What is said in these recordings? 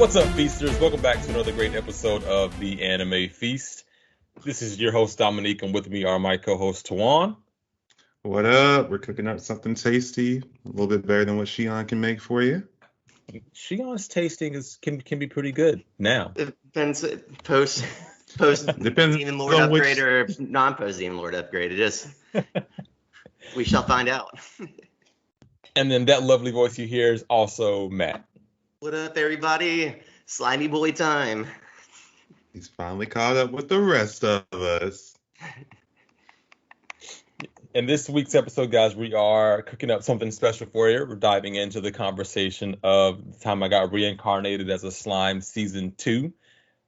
What's up, Feasters? Welcome back to another great episode of the Anime Feast. This is your host, Dominique, and with me are my co-host, Tawan. What up? We're cooking up something tasty, a little bit better than what Shion can make for you. Shion's tasting can be pretty good now. It depends post Depends Demon Lord on upgrade or non-post Demon Lord upgrade. It is. We shall find out. And then that lovely voice you hear is also Matt. What up, everybody? Slimy Boy time. He's finally caught up with the rest of us. In this week's episode, guys, we are cooking up something special for you. We're diving into the conversation of the time I got reincarnated as a slime season 2.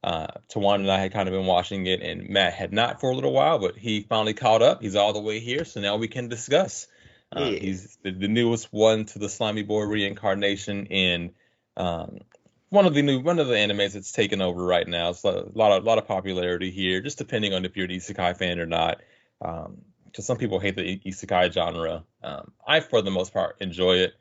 Tawan and I had kind of been watching it, and Matt had not for a little while, but he finally caught up. He's all the way here, so now we can discuss. He's the newest one to the Slimy Boy reincarnation, and one of the animes that's taken over right now. So a lot of popularity here, just depending on if you're an isekai fan or not. Because some people hate the isekai genre. I, for the most part, enjoy it.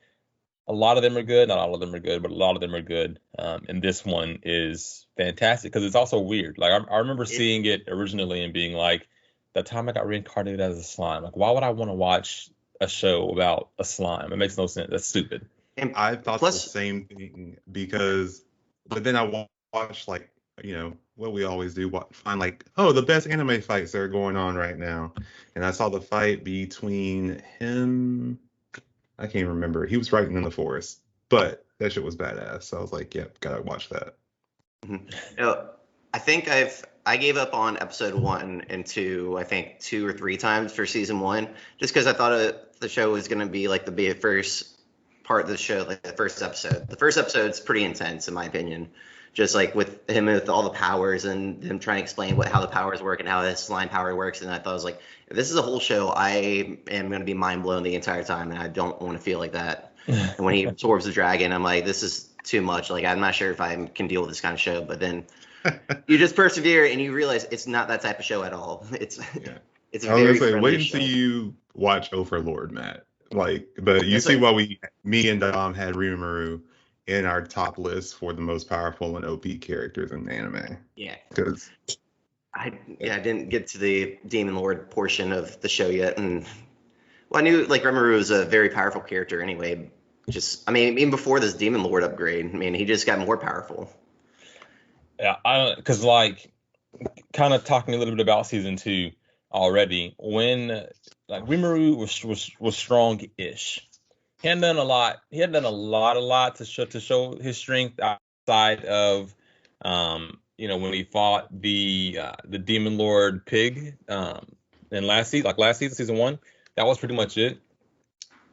A lot of them are good. Not all of them are good, but a lot of them are good. And this one is fantastic because it's also weird. Like I remember seeing it originally and being like, the time I got reincarnated as a slime. Like, why would I want to watch a show about a slime? It makes no sense. That's stupid. And I thought the same thing but then I watched what we always do, find the best anime fights that are going on right now. And I saw the fight between him. I can't remember. He was fighting in the forest, but that shit was badass. So I was like, yep, gotta watch that. Mm-hmm. I think I gave up on episode 1 and 2, I think 2 or 3 times for season 1, just because I thought the show was going to be like the first part of the show, like the first episode. The first episode's pretty intense, in my opinion. Just like with him with all the powers and him trying to explain how the powers work and how his slime power works. And I thought, I was like, if this is a whole show, I am going to be mind blown the entire time. And I don't want to feel like that. And when he absorbs the dragon, I'm like, this is too much. Like, I'm not sure if I can deal with this kind of show. But then you just persevere and you realize it's not that type of show at all. It's I was gonna say, wait until you watch Overlord, Matt. But you see why me and Dom had Rimuru in our top list for the most powerful and OP characters in the anime. Yeah. Because I didn't get to the Demon Lord portion of the show yet, and I knew Rimuru was a very powerful character anyway. Even before this Demon Lord upgrade, he just got more powerful. Yeah, because kind of talking a little bit about season 2 already, when Rimuru was strong-ish. He hadn't done a lot. He hadn't done a lot to show his strength outside of, when he fought the Demon Lord pig in last season, season 1. That was pretty much it.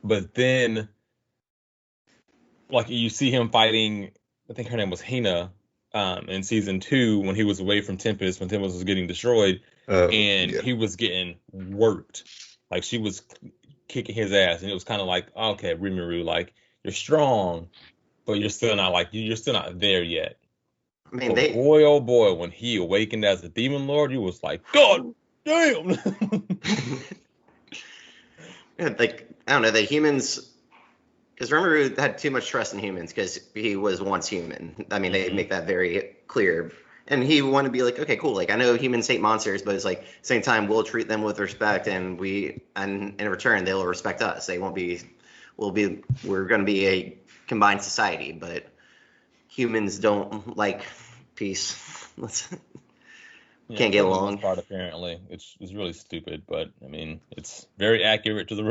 But then, you see him fighting, I think her name was Hina, in season 2 when he was away from Tempest, when Tempest was getting destroyed, he was getting worked. She was kicking his ass, and it was kind of like, okay, Rimuru, you're strong, but you're still not there yet. Boy, oh boy, when he awakened as a demon lord, you was like, God damn. I don't know, the humans, because Rimuru had too much trust in humans because he was once human. They make that very clear. And he wanted to be like, okay, cool. I know humans hate monsters, but it's same time we'll treat them with respect, and in return they'll respect us. We're going to be a combined society, but humans don't like peace. Can't get along. Part apparently, it's really stupid, but it's very accurate to the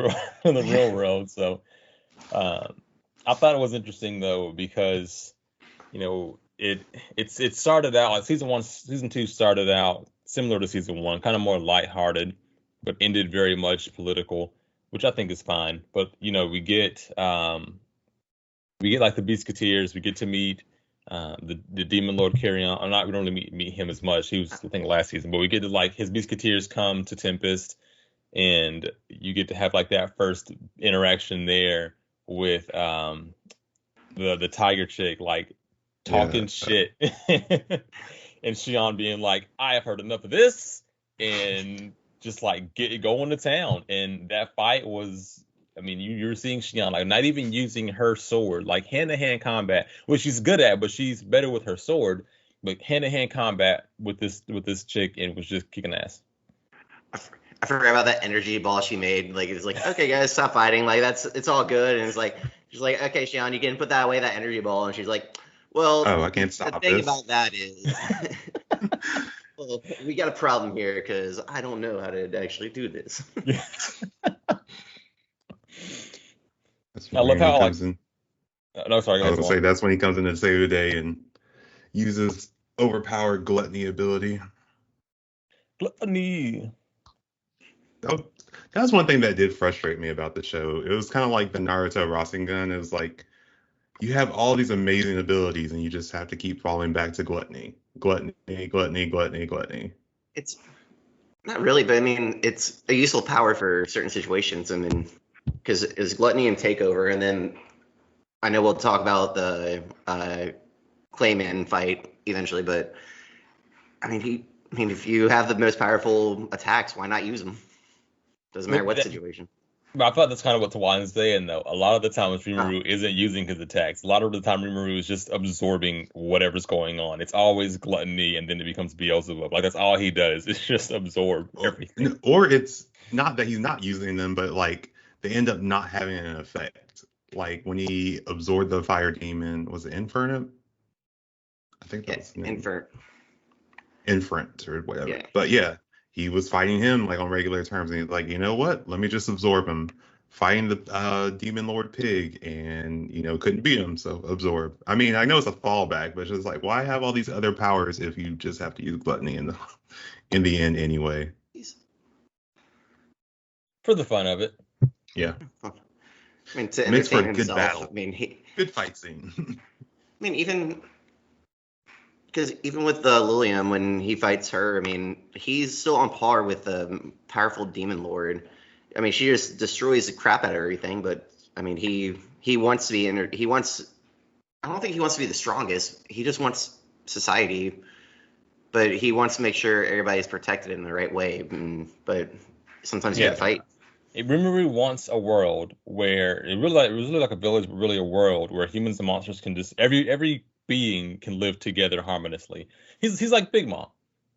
real world. So, I thought it was interesting though because, it started out season 2 started out similar to season 1, kind of more lighthearted, but ended very much political, which I think is fine. But we get the Beastketeers, we get to meet the Demon Lord Carrion. We don't really meet him as much. He was, I think, last season, but we get to his Beastketeers come to Tempest, and you get to have that first interaction there with the tiger chick, talking shit, and Shion being like, I have heard enough of this, and just going to town. And that fight was I mean, you're seeing Xion like not even using her sword, like hand-to-hand combat, which she's good at, but she's better with her sword. But hand-to-hand combat with this chick, and was just kicking ass. I forgot about that energy ball she made. Like, it's like, okay, guys, stop fighting. Like, it's all good. And it's like, she's like, okay, Xion, you can put that away, that energy ball. And she's like, well, Oh, I can't the stop thing this. about that is, well, we got a problem here because I don't know how to actually do this. That's I love when he how comes in. no, sorry, go I was ahead, gonna Swan. say that's when he comes in to save the day and uses overpowered gluttony ability. Gluttony. That was one thing that did frustrate me about the show. It was kind of like the Naruto Rasengan. It was like you have all these amazing abilities and you just have to keep falling back to gluttony. Gluttony, gluttony, gluttony, gluttony. It's not really, but I mean, it's a useful power for certain situations. I mean, because it's gluttony and takeover, and then I know we'll talk about the Clayman fight eventually, but I mean, if you have the most powerful attacks, why not use them? Doesn't matter what situation. But I thought that's kind of what Tawan's saying, though. A lot of the times Rimuru isn't using his attacks. A lot of the time Rimuru is just absorbing whatever's going on. It's always gluttony, and then it becomes Beelzebub. Like, that's all he does. It's just absorb everything. Or it's not that he's not using them, but like they end up not having an effect. Like when he absorbed the fire demon, was it Inferno? I think that was the name. Inferent or whatever. Yeah. But yeah, he was fighting him like on regular terms, and he's like, you know what? Let me just absorb him. Fighting the Demon Lord Pig, and couldn't beat him, so absorb. I mean, I know it's a fallback, but it's just like, why have all these other powers if you just have to use gluttony in the end anyway? For the fun of it. Yeah. I mean, to Makes for entertain a good himself. battle. I mean, Good fight scene. I mean, even with the Lilium, when he fights her, I mean, he's still on par with the powerful Demon Lord. I mean, she just destroys the crap out of everything, but I mean, he wants to be I don't think he wants to be the strongest. He just wants society, but he wants to make sure everybody's protected in the right way. But sometimes you gotta fight. Rimuru wants a world where it was really like a village, but really a world where humans and monsters can just every being can live together harmoniously. He's like Big Mom.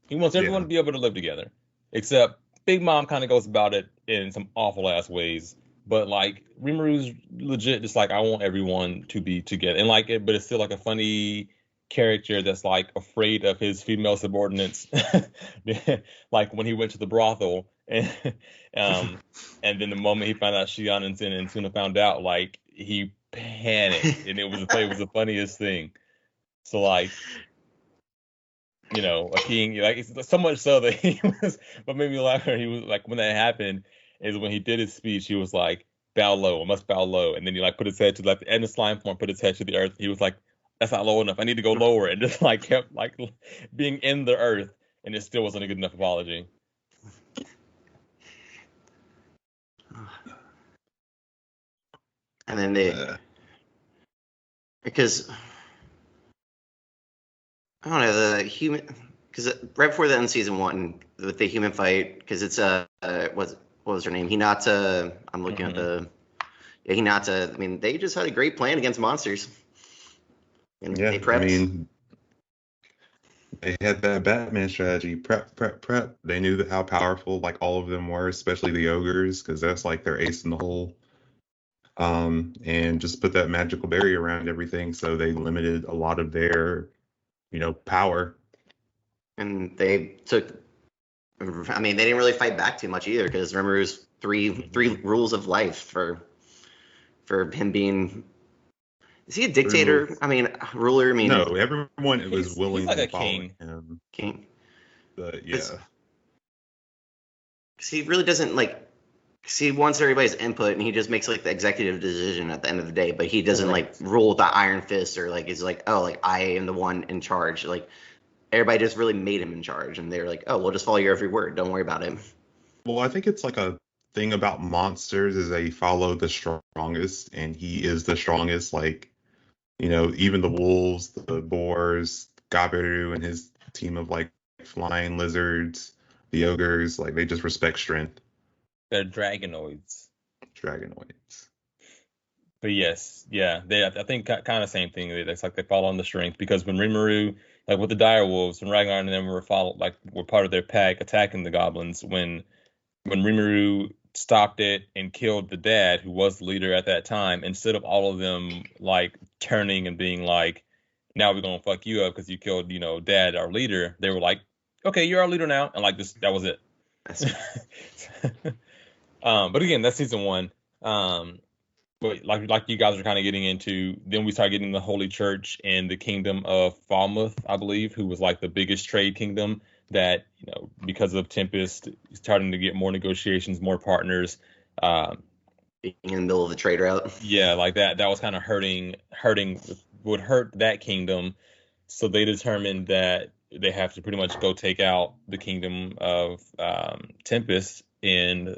He wants everyone to be able to live together. Except Big Mom kind of goes about it in some awful ass ways. But like Rimuru's legit, just like I want everyone to be together, and like it, but it's still like a funny character that's like afraid of his female subordinates. Like when he went to the brothel, and then the moment he found out Xion and Suna found out, like he panicked, and it was the funniest thing. So like, a king, like it's so much so that he was. What made me laugh when he was like when that happened is when he did his speech. He was like, "Bow low, I must bow low," and then he like put his head to like the end of slime form, put his head to the earth. He was like, "That's not low enough. I need to go lower," and just like kept like being in the earth, and it still wasn't a good enough apology. And then because I don't know the human, because right before the end of season 1 with the human fight, because it's what was her name? Hinata. I'm looking at Hinata. I mean, they just had a great plan against monsters. And they prepped. I mean, they had that Batman strategy: prep, prep, prep. They knew how powerful like all of them were, especially the ogres, because that's like their ace in the hole. And just put that magical barrier around everything, so they limited a lot of their, power. And they took. I mean, they didn't really fight back too much either, because remember, it was three rules of life for him being. Is he a dictator? I mean, ruler. I mean, no, everyone was willing like to a follow him. King. But yeah, because he really doesn't like. Because he wants everybody's input, and he just makes like the executive decision at the end of the day. But he doesn't like rule with the iron fist, or like is like, oh, like I am the one in charge. Like everybody just really made him in charge, and they're like, oh, we'll just follow your every word. Don't worry about him. Well, I think it's like a thing about monsters is they follow the strongest, and he is the strongest. Like, even the wolves, the boars, Gabiru and his team of like flying lizards, the ogres, like they just respect strength. They're dragonoids. dragonoids. But yes, yeah, I think kind of same thing. It's like they fall on the strength because when Rimuru, like with the dire wolves, when Ragnar and them were part of their pack attacking the goblins, when Rimuru stopped it and killed the dad, who was the leader at that time, instead of all of them like turning and being like, now we're gonna fuck you up because you killed, dad, our leader, they were like, okay, you're our leader now, and like this, that was it. But again, that's season one. But like you guys are kind of getting into, then we start getting the Holy Church and the Kingdom of Falmouth, I believe, who was like the biggest trade kingdom that, because of Tempest, starting to get more negotiations, more partners. Being in the middle of the trade route. Yeah, like that was kind of would hurt that kingdom. So they determined that they have to pretty much go take out the kingdom of Tempest, and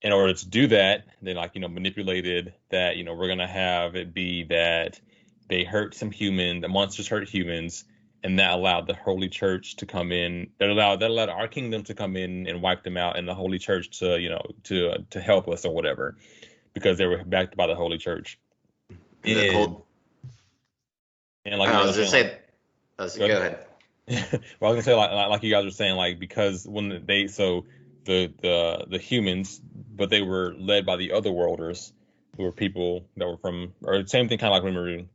in order to do that, they manipulated that, we're going to have it be that they hurt some the monsters hurt humans, and that allowed the Holy Church to come in. That allowed our kingdom to come in and wipe them out, and the Holy Church to help us or whatever, because they were backed by the Holy Church. And like I was just saying, go ahead. Well, I was gonna say like you guys were saying, like, because when the humans, but they were led by the other worlders, who were people that were from, or same thing, kind of like Rimuru,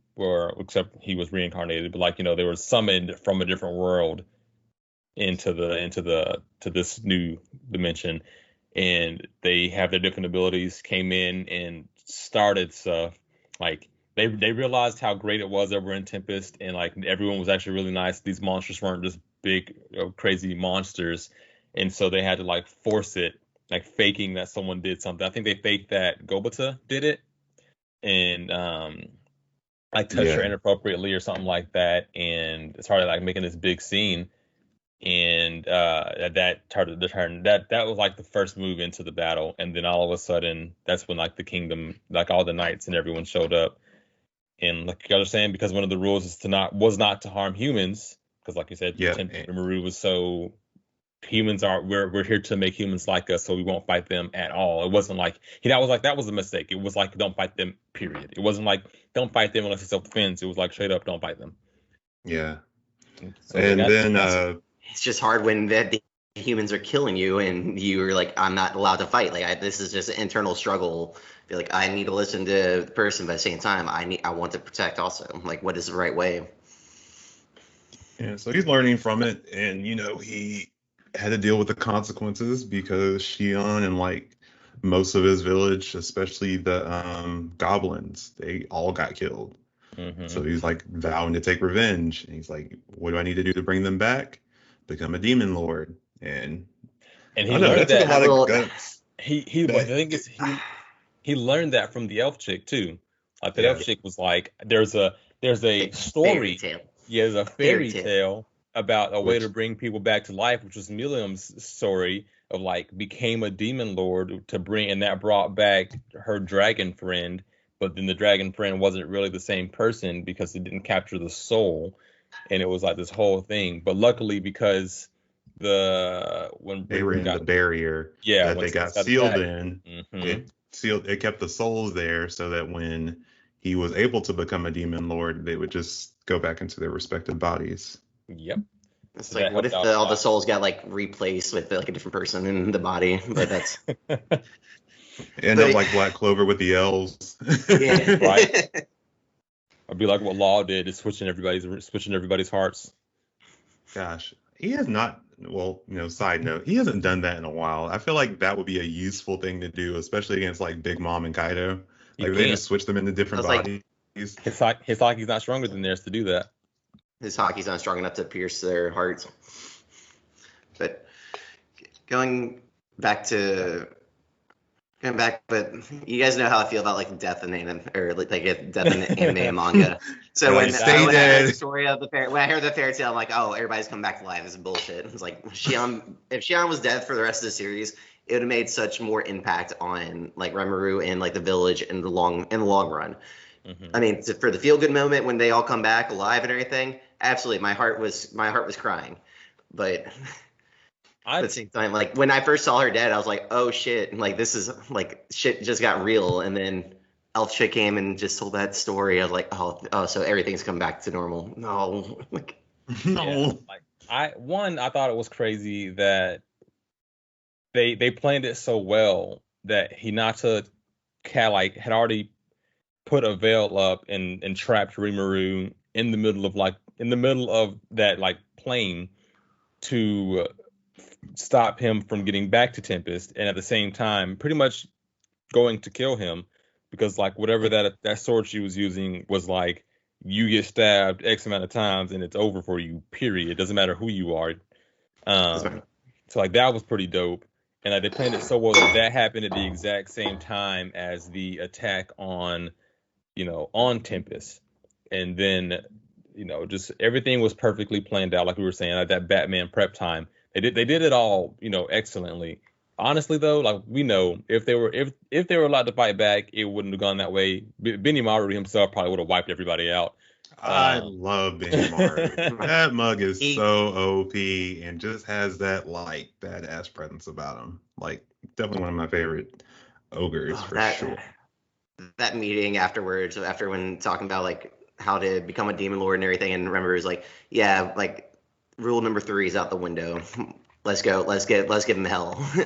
except he was reincarnated, but they were summoned from a different world into this new dimension, and they have their different abilities, came in and started stuff. Like they realized how great it was over in Tempest, and like everyone was actually really nice. These monsters weren't just big crazy monsters. And so they had to force it, faking that someone did something. I think they faked that Gobata did it, and touched her inappropriately or something like that. And it started making this big scene, and that started the turn. That was the first move into the battle, and then all of a sudden, that's when the kingdom, all the knights and everyone showed up. And like you guys are saying, because one of the rules was not to harm humans, because like you said, Maru was so. Humans we're here to make humans like us, so we won't fight them at all. It wasn't that was a mistake. It was don't fight them, period. It wasn't don't fight them unless it's self-defense. It was straight up, don't fight them. Yeah. So and then it's just hard when the humans are killing you and you're I'm not allowed to fight. This is just an internal struggle. I feel I need to listen to the person, but at the same time I want to protect also. What is the right way? Yeah, so he's learning from it, and he had to deal with the consequences because Shion and most of his village, especially the goblins, they all got killed. Mm-hmm. So he's vowing to take revenge, and he's what do I need to do to bring them back? Become a demon lord. And he learned that a lot of guts. The thing is, he learned that from the elf chick too. The elf chick was there's a story. Yeah, there's a fairy tale about a way to bring people back to life, which was Miriam's story of became a demon lord to bring, and that brought back her dragon friend, but then the dragon friend wasn't really the same person because it didn't capture the soul, and it was this whole thing. But luckily, because when they were in the barrier that they got sealed in, it kept the souls there, so that when he was able to become a demon lord, they would just go back into their respective bodies. Yep. It's what if all the souls got replaced with a different person in the body? But that's end up like Black Clover with the elves. Yeah. Right. I'd be like what Law did, is switching everybody's hearts. Gosh, he has not. Well, side note, he hasn't done that in a while. I feel that would be a useful thing to do, especially against Big Mom and Kaido. They just switch them into different bodies. His hockey's not stronger than theirs to do that. His hockey's not strong enough to pierce their hearts. But going back, but you guys know how I feel about death in anime, or death in anime and manga. So when I heard the story of when I heard the fairy tale, I'm oh, everybody's coming back to life. This is bullshit. It's if Shion was dead for the rest of the series, it would have made such more impact on Rimuru and the village in the long run. Mm-hmm. I mean, for the feel good moment when they all come back alive and everything, absolutely, my heart was crying. But At the same time, like when I first saw her dead, I was like, oh shit, and like this is like shit just got real. And then Elf Chick came and just told that story. I was like, oh, so everything's come back to normal. No, like No. Yeah, like I thought it was crazy that they planned it so well that Hinata had already put a veil up and trapped Rimuru in the middle of that like plane to stop him from getting back to Tempest, and at the same time pretty much going to kill him because like whatever that sword she was using was like you get stabbed X amount of times and it's over for you, period. It doesn't matter who you are. So like that was pretty dope. And like they planned it so well that happened at the exact same time as the attack on, on Tempest. And then, just everything was perfectly planned out, like we were saying, like that Batman prep time. They did it all, excellently. Honestly though, like we know if they were allowed to fight back, it wouldn't have gone that way. Benny Maru himself probably would have wiped everybody out. I love Benny Maru. That mug is so OP and just has that like badass presence about him. Like definitely one of my favorite ogres for sure. That meeting afterwards, after when talking about like how to become a demon lord and everything, and remember it was like, yeah, like rule number 3 is out the window. Let's go. Let's give him hell. Yeah.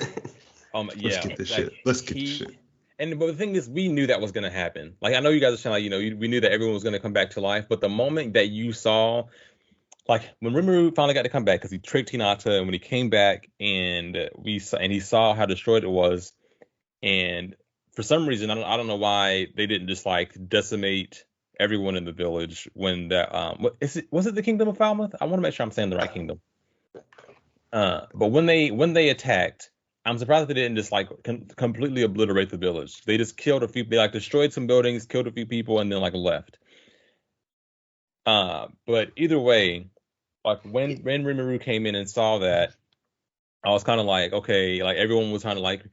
Let's get this shit. Let's get this shit. But the thing is, we knew that was going to happen. Like, I know you guys are saying, like, we knew that everyone was going to come back to life. But the moment that you saw, like, when Rimuru finally got to come back, because he tricked Hinata, and when he came back and he saw how destroyed it was, and for some reason, I don't know why they didn't just like decimate everyone in the village when that was it the Kingdom of Falmouth? I want to make sure I'm saying the right kingdom. But when they attacked, I'm surprised they didn't just like completely obliterate the village. They just killed a few. They like destroyed some buildings, killed a few people, and then like left. But either way, like when Rimuru came in and saw that, I was kind of like, okay, like everyone was kind of like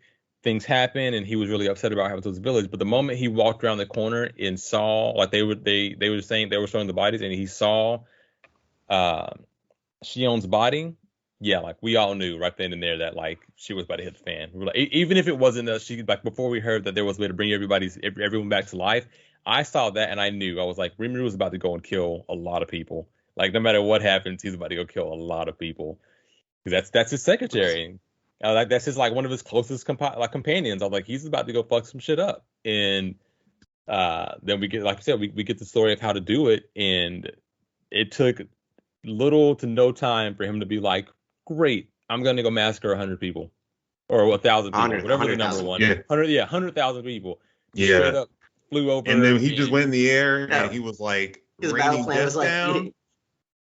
things happen, and he was really upset about what happened to his village. But the moment he walked around the corner and saw, like they were saying they were showing the bodies, and he saw Shion's body. Yeah, like we all knew right then and there that like she was about to hit the fan. We were like, even if it wasn't she like before we heard that there was a way to bring everyone back to life, I saw that and I knew. I was like, Rimuru was about to go and kill a lot of people. Like no matter what happens, he's about to go kill a lot of people because that's his secretary. Like that's his like one of his closest companions. I was like, he's about to go fuck some shit up. And then we get, like I said, we get the story of how to do it, and it took little to no time for him to be like, great, I'm gonna go massacre 100 people or 1,000 people, whatever the number one. Yeah. 100,000 people. Yeah. Straight up flew over. And then he just went in the air and he was like, the battle plan was like,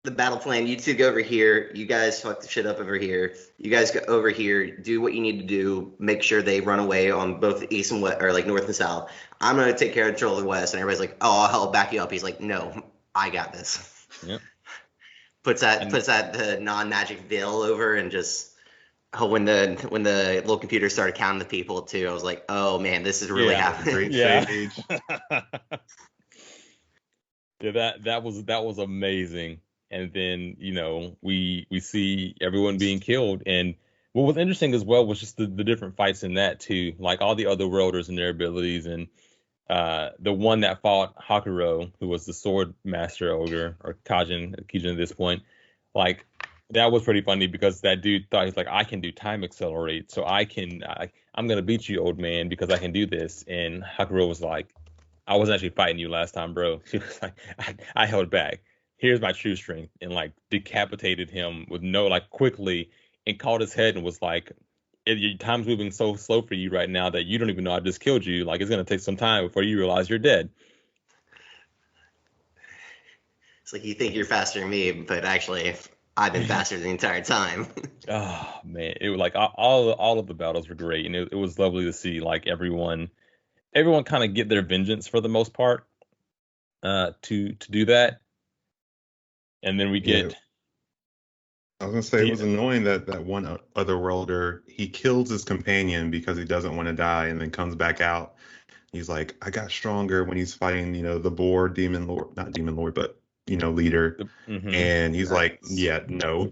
the battle plan, you two go over here, you guys fuck the shit up over here, you guys go over here, do what you need to do, make sure they run away on both east and west, or like north and south. I'm gonna take care of control of the west. And everybody's like, oh, I'll back you up. He's like, no, I got this. Yep. Puts that the non-magic veil over, and just when the little computer started counting the people too, I was like, oh man, this is really happening. Great stage. Yeah, that was amazing. And then we see everyone being killed, and what was interesting as well was just the different fights in that too, like all the other worlders and their abilities, and the one that fought Hakuro, who was the sword master ogre, or Kijin at this point, like that was pretty funny because that dude thought he's like, I can do time accelerate, so I'm gonna beat you, old man, because I can do this. And Hakuro was like, I wasn't actually fighting you last time, bro. She was like, I held back. Here's my true strength, and like decapitated him with quickly, and caught his head and was like, your time's moving so slow for you right now that you don't even know I just killed you. Like, it's going to take some time before you realize you're dead. It's like, you think you're faster than me, but actually I've been faster the entire time. Oh man, it was like all of the battles were great, and it was lovely to see like everyone kind of get their vengeance for the most part, to do that. And then we get, I was gonna say, it was annoying that one other worlder, he kills his companion because he doesn't want to die, and then comes back out. He's like, I got stronger when he's fighting, the boar demon lord, not demon lord, but leader. And he's like, yeah, no.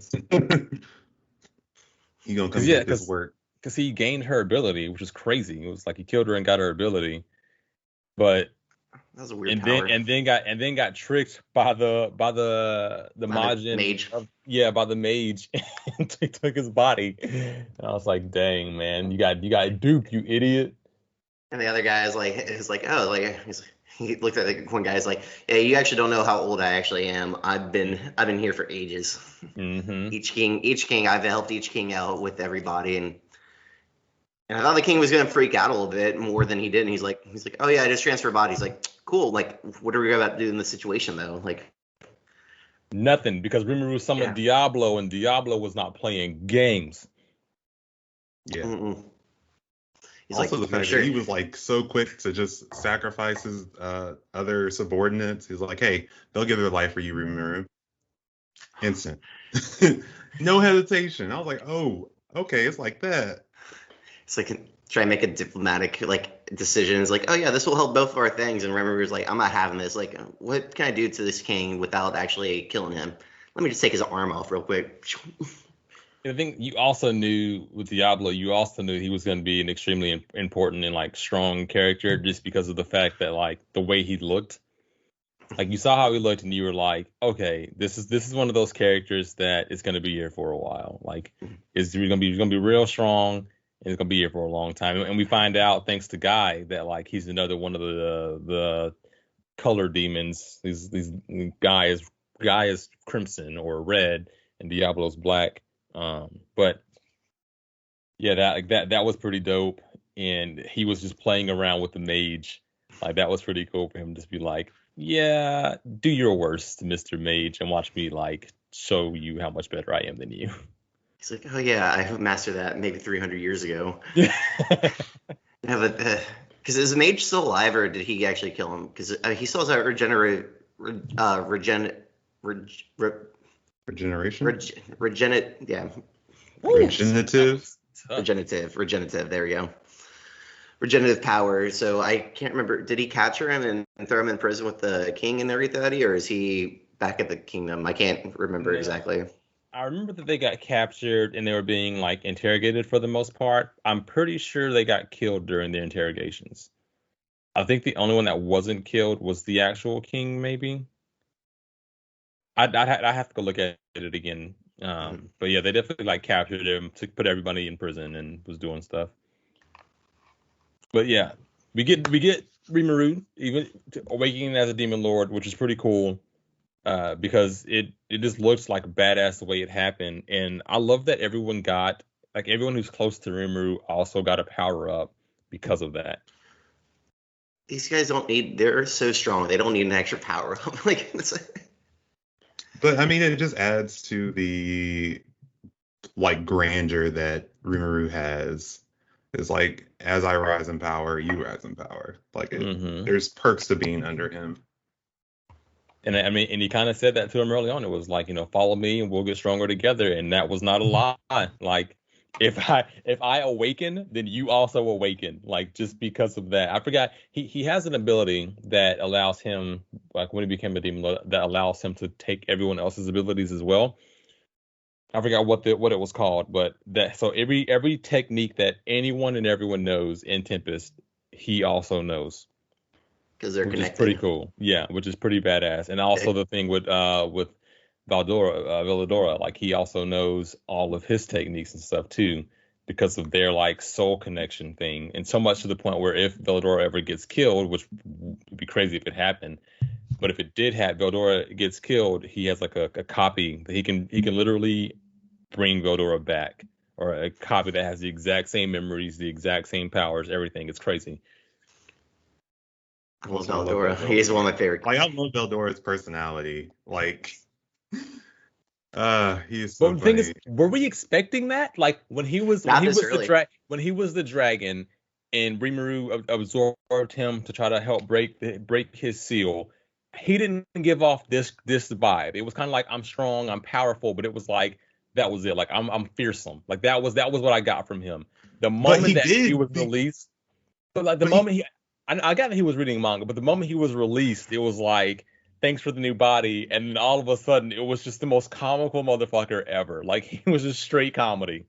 He gonna come Because yeah, get this work. because he gained her ability, which was crazy. It was like he killed her and got her ability, but That was a weird power. and then got tricked by the By the Majin mage. by the mage and took his body. And I was like, dang man, you got duped, you idiot. And the other guy is like, oh, like he looked at the one guy, is like, yeah, you actually don't know how old I actually am. I've been here for ages. Mm-hmm. Each king, I've helped each king out with everybody, and I thought the king was gonna freak out a little bit more than he did. And he's like, oh yeah, I just transfer bodies. Like, cool. Like, what are we about to do in this situation though? Like, Nothing, because Rimuru summoned yeah. Diablo, and Diablo was not playing games. Yeah. Mm-mm. He's Also, like, the fact that he was like so quick to just sacrifice his other subordinates. He's like, hey, they'll give their life for you, Rimuru. Instant. No hesitation. I was like, oh, okay, it's like that. It's like try and make a diplomatic like decision. It's like, oh yeah, this will help both of our things. And Rimmeru's like, I'm not having this. Like, what can I do to this king without actually killing him? Let me just take his arm off real quick. I think you also knew with Diablo, you also knew he was going to be an extremely important and like strong character just because of the fact that like the way he looked. Like you saw how he looked and you were like, okay, this is one of those characters that is going to be here for a while. Like he's going to be real strong and it's going to be here for a long time. And we find out thanks to Guy that like he's another one of the color demons. These Guy is crimson or red and Diablo's black. But yeah, that was pretty dope, and he was just playing around with the mage. Like that was pretty cool for him to just be like, yeah, do your worst, Mr. Mage, and watch me like show you how much better I am than you. He's like, oh yeah, I mastered that maybe 300 years ago. Yeah. Because is the mage still alive, or did he actually kill him? Because he still has a regenerative. Regeneration? Yeah. Regenerative. There we go. Regenerative power. So I can't remember. Did he capture him and throw him in prison with the king and everything, or is he back at the kingdom? I can't remember exactly. I remember that they got captured and they were being like interrogated for the most part. I'm pretty sure they got killed during their interrogations. I think the only one that wasn't killed was the actual king, maybe. I'd have to go look at it again. But yeah, they definitely like captured him to put everybody in prison and was doing stuff. But yeah, we get Rimuru even awakening as a demon lord, which is pretty cool. Because it just looks like badass the way it happened, and I love that everyone who's close to Rimuru also got a power up because of that. These guys they're so strong, they don't need an extra power up. Like, but I mean, it just adds to the like grandeur that Rimuru has. It's like, as I rise in power, you rise in power. Like, there's perks to being under him. And I mean, and he kind of said that to him early on. It was like, follow me and we'll get stronger together. And that was not a lie. Like, if I awaken, then you also awaken. Like, just because of that. I forgot he has an ability that allows him, like when he became a demon, that allows him to take everyone else's abilities as well. I forgot what it was called, but so every technique that anyone and everyone knows in Tempest, he also knows. Because they're connected. Which is pretty cool. Yeah, which is pretty badass. And also the thing with Veladora, like he also knows all of his techniques and stuff too, because of their like soul connection thing. And so much to the point where if Veladora ever gets killed, which would be crazy if it happened, but if it did happen, Veladora gets killed, he has like a copy that he can literally bring Veladora back, or a copy that has the exact same memories, the exact same powers, everything. It's crazy. I love Veldora. He's one of my favorite. Like, I love Veldora's personality. Like, he is so funny. But the thing is, were we expecting that? Like when he was the dragon, and Rimuru absorbed him to try to help break his seal. He didn't give off this vibe. It was kind of like, I'm strong, I'm powerful, but it was like that was it. Like I'm fearsome. Like that was what I got from him. The moment he was released, but like I got that he was reading manga, but the moment he was released, it was like, thanks for the new body. And then all of a sudden, it was just the most comical motherfucker ever. Like, he was just straight comedy.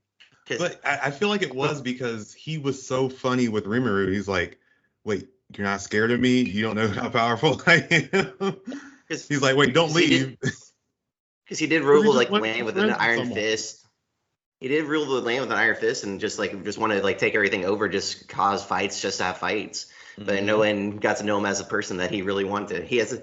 But I feel like it was because he was so funny with Rimuru. He's like, wait, you're not scared of me? You don't know how powerful I am? He's like, wait, don't leave. Because he did rule like land with an iron fist. He did rule the land with an iron fist and just want to like take everything over, just cause fights, just to have fights. But no one got to know him as a person that he really wanted. He has a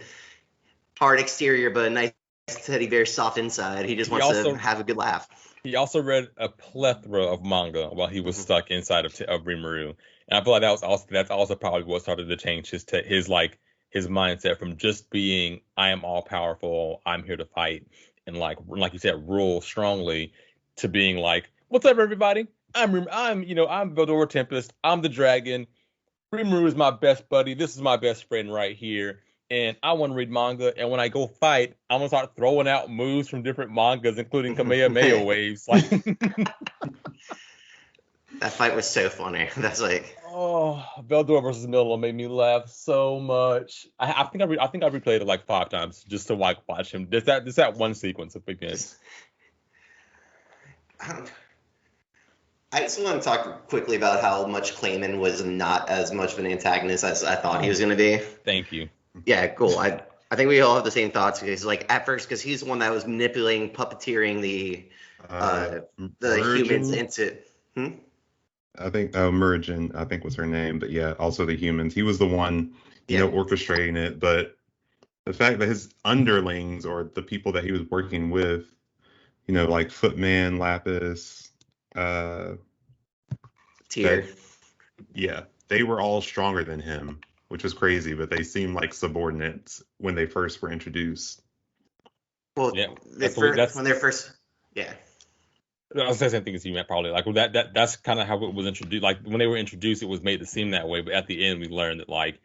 hard exterior, but a nice teddy bear, soft inside. He just wants to have a good laugh. He also read a plethora of manga while he was stuck inside of Rimuru, and I feel like that's also probably what started to change his mindset from just being I am all powerful, I'm here to fight, and like you said, rule strongly, to being like, what's up, everybody? I'm Veldora Tempest. I'm the dragon. Rimuru is my best buddy. This is my best friend right here. And I want to read manga. And when I go fight, I'm going to start throwing out moves from different mangas, including Kamehameha waves. Like that fight was so funny. That's like, oh, Veldora versus Milo made me laugh so much. I think I replayed it like 5 times just to like watch him. There's that one sequence of begins. I just want to talk quickly about how much Clayman was not as much of an antagonist as I thought he was going to be. Thank you. Yeah, cool. I think we all have the same thoughts because, like, at first, because he's the one that was manipulating, puppeteering the humans into. I think Mergen, I think was her name, but yeah, also the humans. He was the one, orchestrating it. But the fact that his underlings or the people that he was working with, like Footman, Lapis. Tier. They were all stronger than him, which was crazy, but they seemed like subordinates when they first were introduced. Well, when they're first, yeah. I was the same thing as you meant, probably. Like that's kind of how it was introduced. Like when they were introduced, it was made to seem that way, but at the end, we learned that like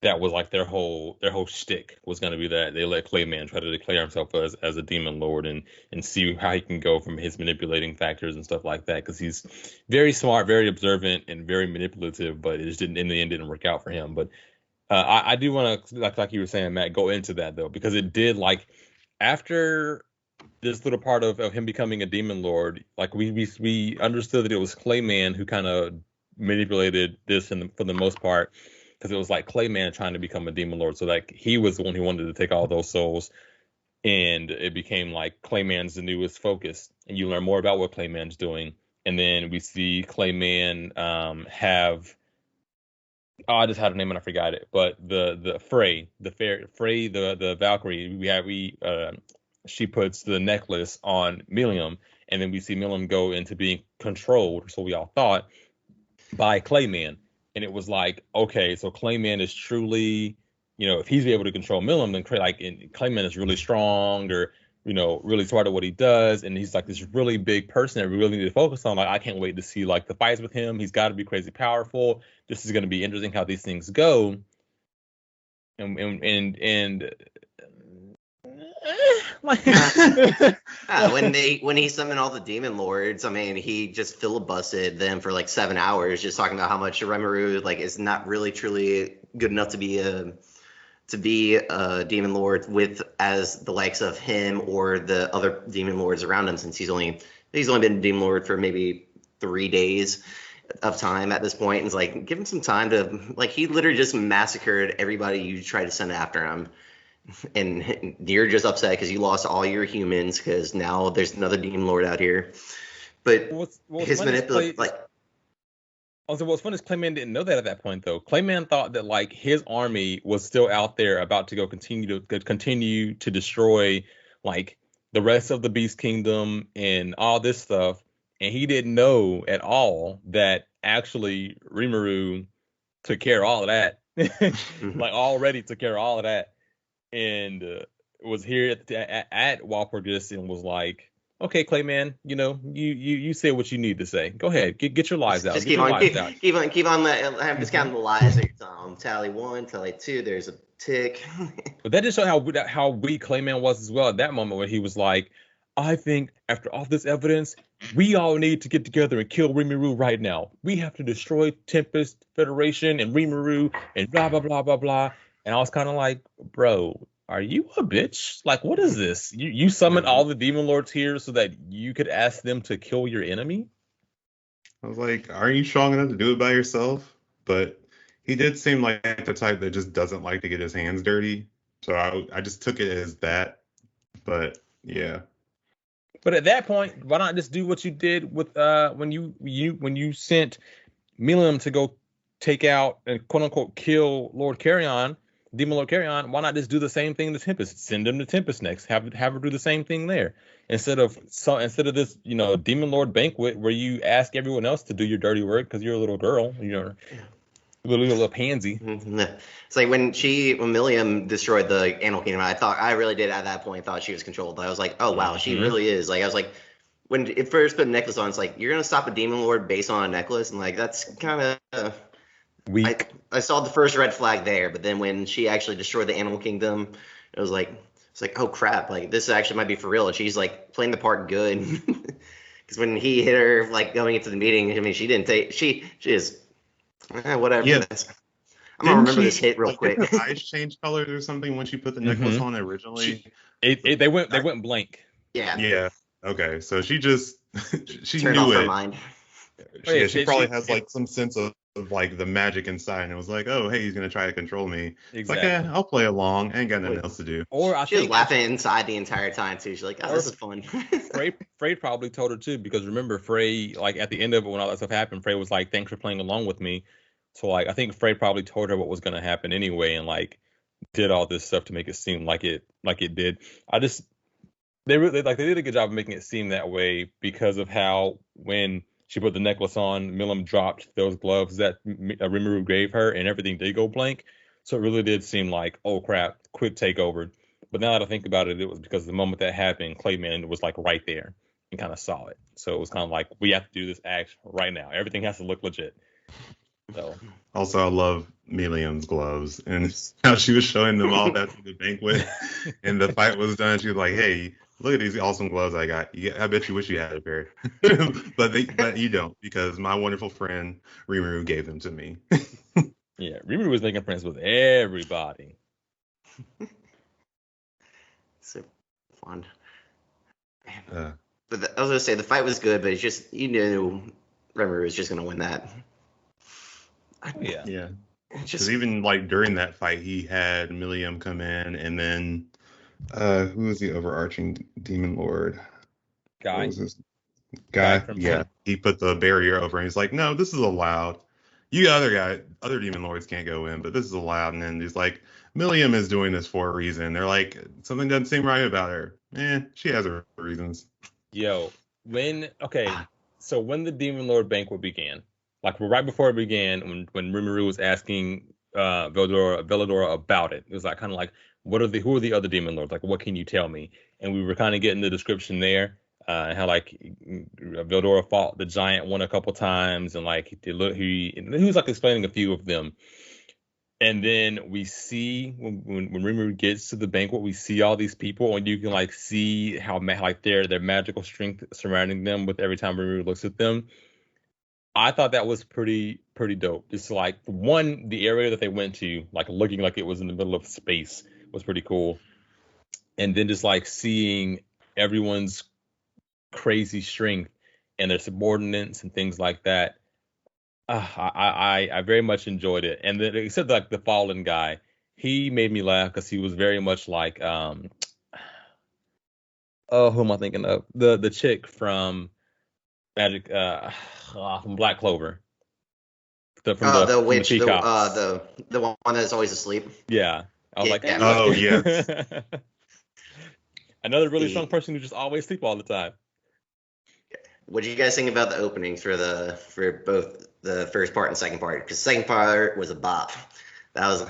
that was like their whole shtick was going to be that they let Clayman try to declare himself as a demon lord and see how he can go from his manipulating factors and stuff like that, because he's very smart, very observant, and very manipulative, but it just in the end didn't work out for him. But I do want to, like you were saying, Matt, go into that though, because it did, like, after this little part of him becoming a demon lord, like we understood that it was Clayman who kind of manipulated this for the most part, because it was like Clayman trying to become a demon lord. So like he was the one who wanted to take all those souls, and it became like Clayman's the newest focus, and you learn more about what Clayman's doing. And then we see Clayman have, I just had a name and I forgot it, but the Frey, the Valkyrie, she puts the necklace on Millium, and then we see Millium go into being controlled, so we all thought, by Clayman. And it was like, okay, so Clayman is truly, if he's able to control Millium, then Clayman is really strong, or, really smart at what he does. And he's like this really big person that we really need to focus on. Like, I can't wait to see like the fights with him. He's got to be crazy powerful. This is going to be interesting how these things go. When he summoned all the demon lords, I mean, he just filibustered them for like 7 hours, just talking about how much Rimuru like is not really truly good enough to be a demon lord with as the likes of him or the other demon lords around him, since he's only been a demon lord for maybe 3 days of time at this point. And it's like, give him some time to, like, he literally just massacred everybody you tried to send after him. And you're just upset because you lost all your humans, because now there's another demon lord out here. But his manipulation, what's fun is Clayman didn't know that at that point, though. Clayman thought that like his army was still out there about to go continue to destroy like the rest of the Beast Kingdom and all this stuff, and he didn't know at all that actually Rimuru took care of all of that. Like already took care of all of that. And was here at Walpurgis and was like, okay, Clayman, you say what you need to say. Go ahead, get your lies out. Just keep on discounting the lies that you're telling. Tally 1, tally 2. There's a tick. But that just showed how weak Clayman was as well at that moment, when he was like, I think after all this evidence, we all need to get together and kill Rimuru right now. We have to destroy Tempest Federation and Rimuru and blah blah blah blah blah. And I was kind of like, bro, are you a bitch? Like, what is this? You summoned all the demon lords here so that you could ask them to kill your enemy? I was like, are you strong enough to do it by yourself? But he did seem like the type that just doesn't like to get his hands dirty. So I just took it as that. But yeah. But at that point, why not just do what you did with when you sent Milium to go take out and quote unquote kill Lord Carrion, Demon Lord Carrion? Why not just do the same thing to Tempest? Send him to Tempest next. Have her do the same thing there instead of this Demon Lord banquet where you ask everyone else to do your dirty work because you're a little girl, little pansy. It's like when Milliam destroyed the Animal Kingdom, I really did at that point thought she was controlled. I was like, oh wow, she really is. Like I was like, when it first put a necklace on, it's like you're gonna stop a demon lord based on a necklace, and like that's kind of weak. I saw the first red flag there, but then when she actually destroyed the Animal Kingdom, it was like oh crap, like this actually might be for real. And she's like playing the part good, because when he hit her like going into the meeting, I mean she didn't take she is. Whatever. Yeah. I'm gonna remember this hit real quick. Did her eyes change colors or something when she put the necklace on originally? They went blank. Yeah. Yeah. Okay. So she just she turned knew off it. her mind. Yeah, she probably has like some sense of like the magic inside, and it was like, oh, hey, he's gonna try to control me. Exactly. It's like, I'll play along. I ain't got nothing else to do. Or she was laughing inside the entire time too. She's like, oh, this is fun. Frey probably told her too, because remember Frey, like at the end of it when all that stuff happened, Frey was like, thanks for playing along with me. So like I think Frey probably told her what was gonna happen anyway, and like did all this stuff to make it seem like it did. They did a good job of making it seem that way because of how when she put the necklace on, Milim dropped those gloves that Rimuru gave her, and everything did go blank. So it really did seem like, oh crap, quick takeover. But now that I think about it, it was because the moment that happened, Clayman was like right there and kind of saw it. So it was kind of like, we have to do this act right now. Everything has to look legit. So also, I love Milium's gloves and how she was showing them all that to the banquet, and the fight was done. She was like, "Hey, look at these awesome gloves I got. I bet you wish you had a pair, but you don't because my wonderful friend Rimuru gave them to me." Yeah, Rimuru was making friends with everybody. So fun. But I was gonna say the fight was good, but it's just Rimuru was just gonna win that. Yeah. Because even like during that fight, he had Milium come in, and then who was the overarching demon lord? Guy. What was this? Guy. Yeah. He put the barrier over, and he's like, "No, this is allowed. You other demon lords can't go in, but this is allowed." And then he's like, "Milium is doing this for a reason." They're like, something doesn't seem right about her. She has her reasons. So when the demon lord banquet began. Like right before it began, when Rimuru was asking Veladora about it, it was like kind of like, who are the other demon lords? Like, what can you tell me? And we were kind of getting the description there, and how like Veladora fought the giant one a couple times, and like he was like explaining a few of them. And then we see when Rimuru gets to the banquet, we see all these people, and you can like see how like their magical strength surrounding them with every time Rimuru looks at them. I thought that was pretty dope. Just like the area that they went to, like looking like it was in the middle of space, was pretty cool. And then just like seeing everyone's crazy strength and their subordinates and things like that. I very much enjoyed it. And then except like the fallen guy, he made me laugh because he was very much like who am I thinking of? The chick from Magic from Black Clover. The witch, the one that's always asleep. Yeah. I was yeah. Another really strong person who just always sleep all the time. What do you guys think about the openings for both the first part and second part? Because the second part was a bop. That was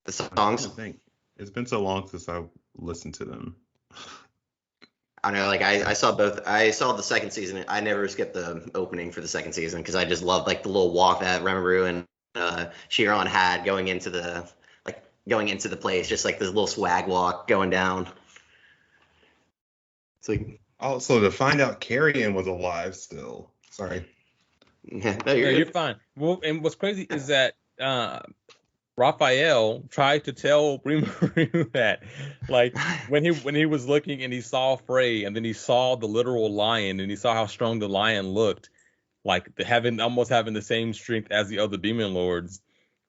the songs. It's been so long since I listened to them. I know, like I saw both. I saw the second season. I never skipped the opening for the second season because I just loved like the little walk that Rimuru and Chiron had going into the place, just like this little swag walk going down. It's like also to find out Carrion was alive still. Sorry. No, you're fine. Well, and what's crazy is that Raphael tried to tell Rimuru that, like, when he was looking and he saw Frey, and then he saw the literal lion, and he saw how strong the lion looked, like almost having the same strength as the other demon lords.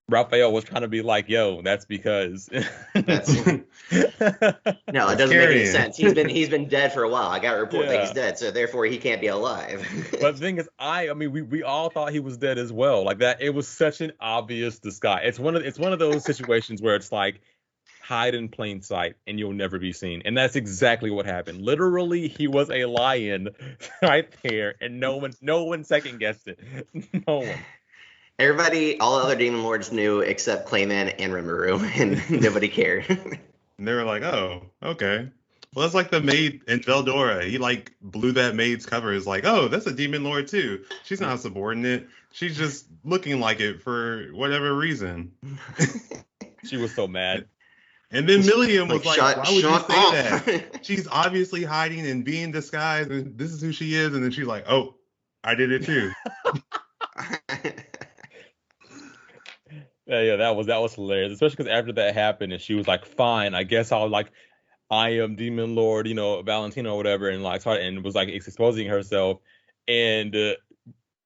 Raphael was trying to be like, yo, that's because That's no, it doesn't make any sense. He's been dead for a while. I got a report that he's dead, so therefore he can't be alive. But the thing is, I mean, we all thought he was dead as well. Like that, it was such an obvious disguise. It's one of those situations where it's like hide in plain sight and you'll never be seen. And that's exactly what happened. Literally, he was a lion right there, and no one second guessed it. No one. Everybody, all the other demon lords knew except Clayman and Rimuru, and nobody cared. And they were like, oh, okay. Well, that's like the maid in Veldora. He like blew that maid's cover. Is like, oh, that's a demon lord too. She's not a subordinate. She's just looking like it for whatever reason. She was so mad. And then Milliam was like, why would you say up. that? She's obviously hiding and being disguised, and this is who she is. And then she's like, oh, I did it too. Yeah, that was hilarious, especially because after that happened, and she was like, "Fine, I guess I am Demon Lord, Valentino or whatever," and like started and was like exposing herself, and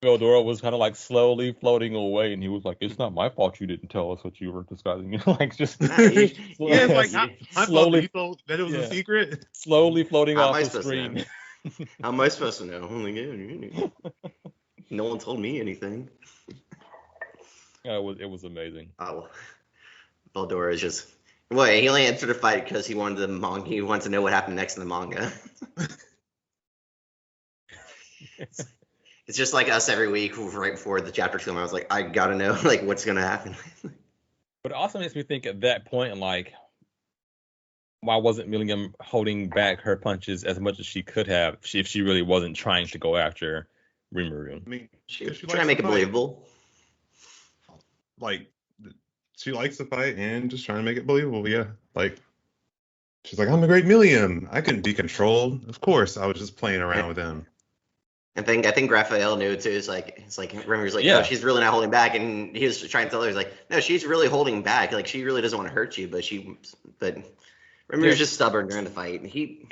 Veldora was kind of like slowly floating away, and he was like, "It's not my fault you didn't tell us what you were disguising," like just it's like slowly you told that it was a secret, slowly floating off the screen. How am I supposed to know? No one told me anything. Yeah, it was amazing. Oh, Veldora is just. Wait, he only entered the fight because he wanted He wanted to know what happened next in the manga. It's just like us every week, right before the chapter 2. I was like, I gotta know, like, what's gonna happen. But it also makes me think at that point, like, why wasn't Milliam holding back her punches as much as she could have if she really wasn't trying to go after Rimuru? I mean, she trying to make it believable. Like, she likes to fight and just trying to make it believable. Yeah, like she's like, I'm a great Milliam. I couldn't be controlled. Of course, I was just playing around with him. I think Raphael knew too. It's like Rimmer's like, no, she's really not holding back, and he was trying to tell her, he's like, no, she's really holding back. Like she really doesn't want to hurt you, but Rimmer's just stubborn during the fight. He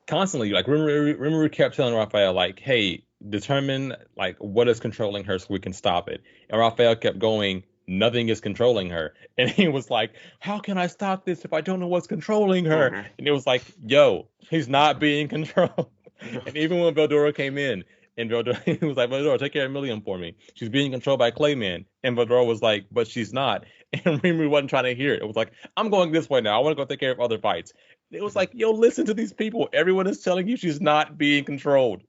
constantly like Rimuru kept telling Raphael like, hey, determine like what is controlling her so we can stop it. And Raphael kept going, nothing is controlling her. And he was like, how can I stop this if I don't know what's controlling her? Mm-hmm. And it was like, yo, he's not being controlled. And even when Veldora came in, and Veldora, he was like, Veldora, take care of Milliam for me. She's being controlled by Clayman. And Veldora was like, but she's not. And Rimuru wasn't trying to hear it. It was like, I'm going this way now. I want to go take care of other fights. It was like, yo, listen to these people. Everyone is telling you she's not being controlled.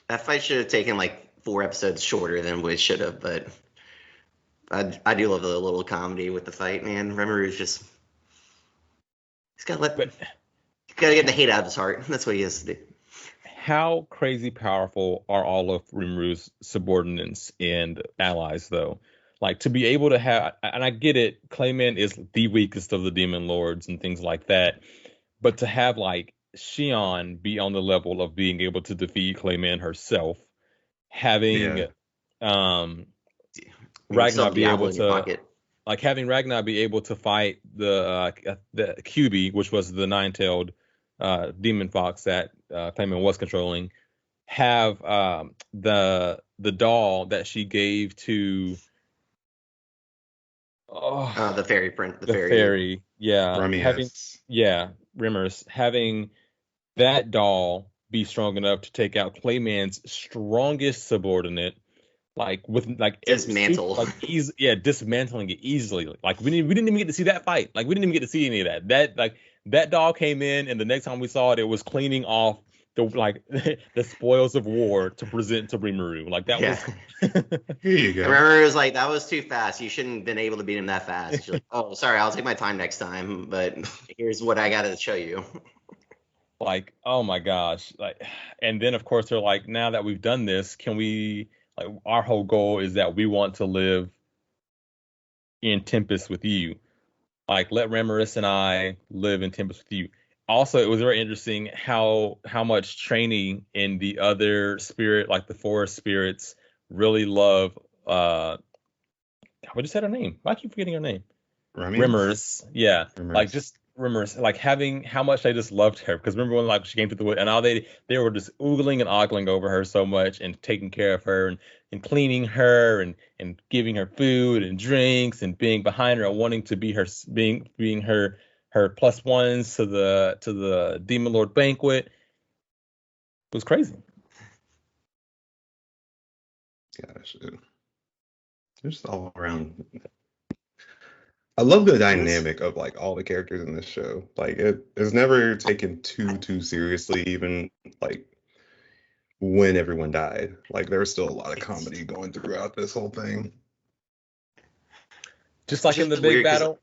That fight should have taken like 4 episodes shorter than what it should have, but I do love the little comedy with the fight, man. Rimuru is just he's gotta get the hate out of his heart. That's what he has to do. How crazy powerful are all of Rimuru's subordinates and allies, though? Like, to be able to have, and I get it, Clayman is the weakest of the demon lords and things like that, but to have, like, Xion be on the level of being able to defeat Clayman herself, having Ragnar be able to, like, having Ragnar be able to fight the QB, which was the 9-tailed demon fox that Clayman was controlling, have the doll that she gave to the fairy print, the fairy, Rimmers, having that doll be strong enough to take out Clayman's strongest subordinate, like with like dismantle, dismantling it easily. Like we didn't even get to see that fight. Like we didn't even get to see any of that. That doll came in, and the next time we saw it, it was cleaning off the spoils of war to present to Rimuru. Like that was. Here you go. Rimuru was like, that was too fast. You shouldn't have been able to beat him that fast. She's like, oh, sorry, I'll take my time next time. But here's what I got to show you. Like, oh my gosh! Like, and then of course they're like, now that we've done this, can we? Like, our whole goal is that we want to live in Tempest with you. Like, let Ramiris and I live in Tempest with you. Also, it was very interesting how much training in the other spirit, like the forest spirits, really love. We just said her name. Why keep forgetting her name? Ramiris. Yeah. Ramiris. Like, just remember like having how much I just loved her, because remember when like she came to the wood and all they were just oogling and ogling over her so much and taking care of her and cleaning her and giving her food and drinks and being behind her and wanting to be her being her plus ones to the Demon Lord banquet. It was crazy. Gosh, just all around. I love the dynamic of like all the characters in this show. Like it's never taken too seriously, even like when everyone died. Like there was still a lot of comedy going throughout this whole thing. Just like in the big battle.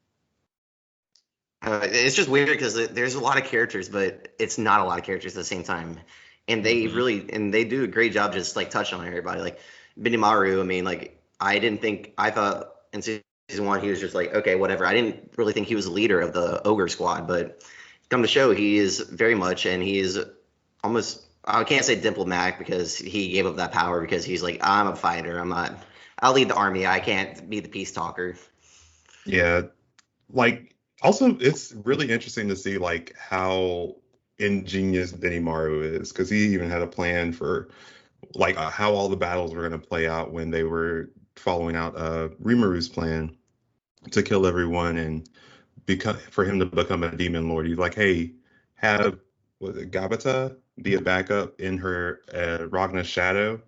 It's just weird because there's a lot of characters, but it's not a lot of characters at the same time. And they they do a great job just like touching on everybody. Like Benimaru, I mean, like I thought in season one he was just like, okay, whatever. I didn't really think he was the leader of the ogre squad, but come to show he is very much, and he is almost, I can't say diplomatic because he gave up that power because he's like, I'm a fighter. I'll lead the army. I can't be the peace talker. Yeah. Like also it's really interesting to see like how ingenious Benimaru is, because he even had a plan for like how all the battles were going to play out when they were following out Rimaru's plan to kill everyone and for him to become a demon lord. He's like, hey, have Gabata be a backup in her Ragna's shadow,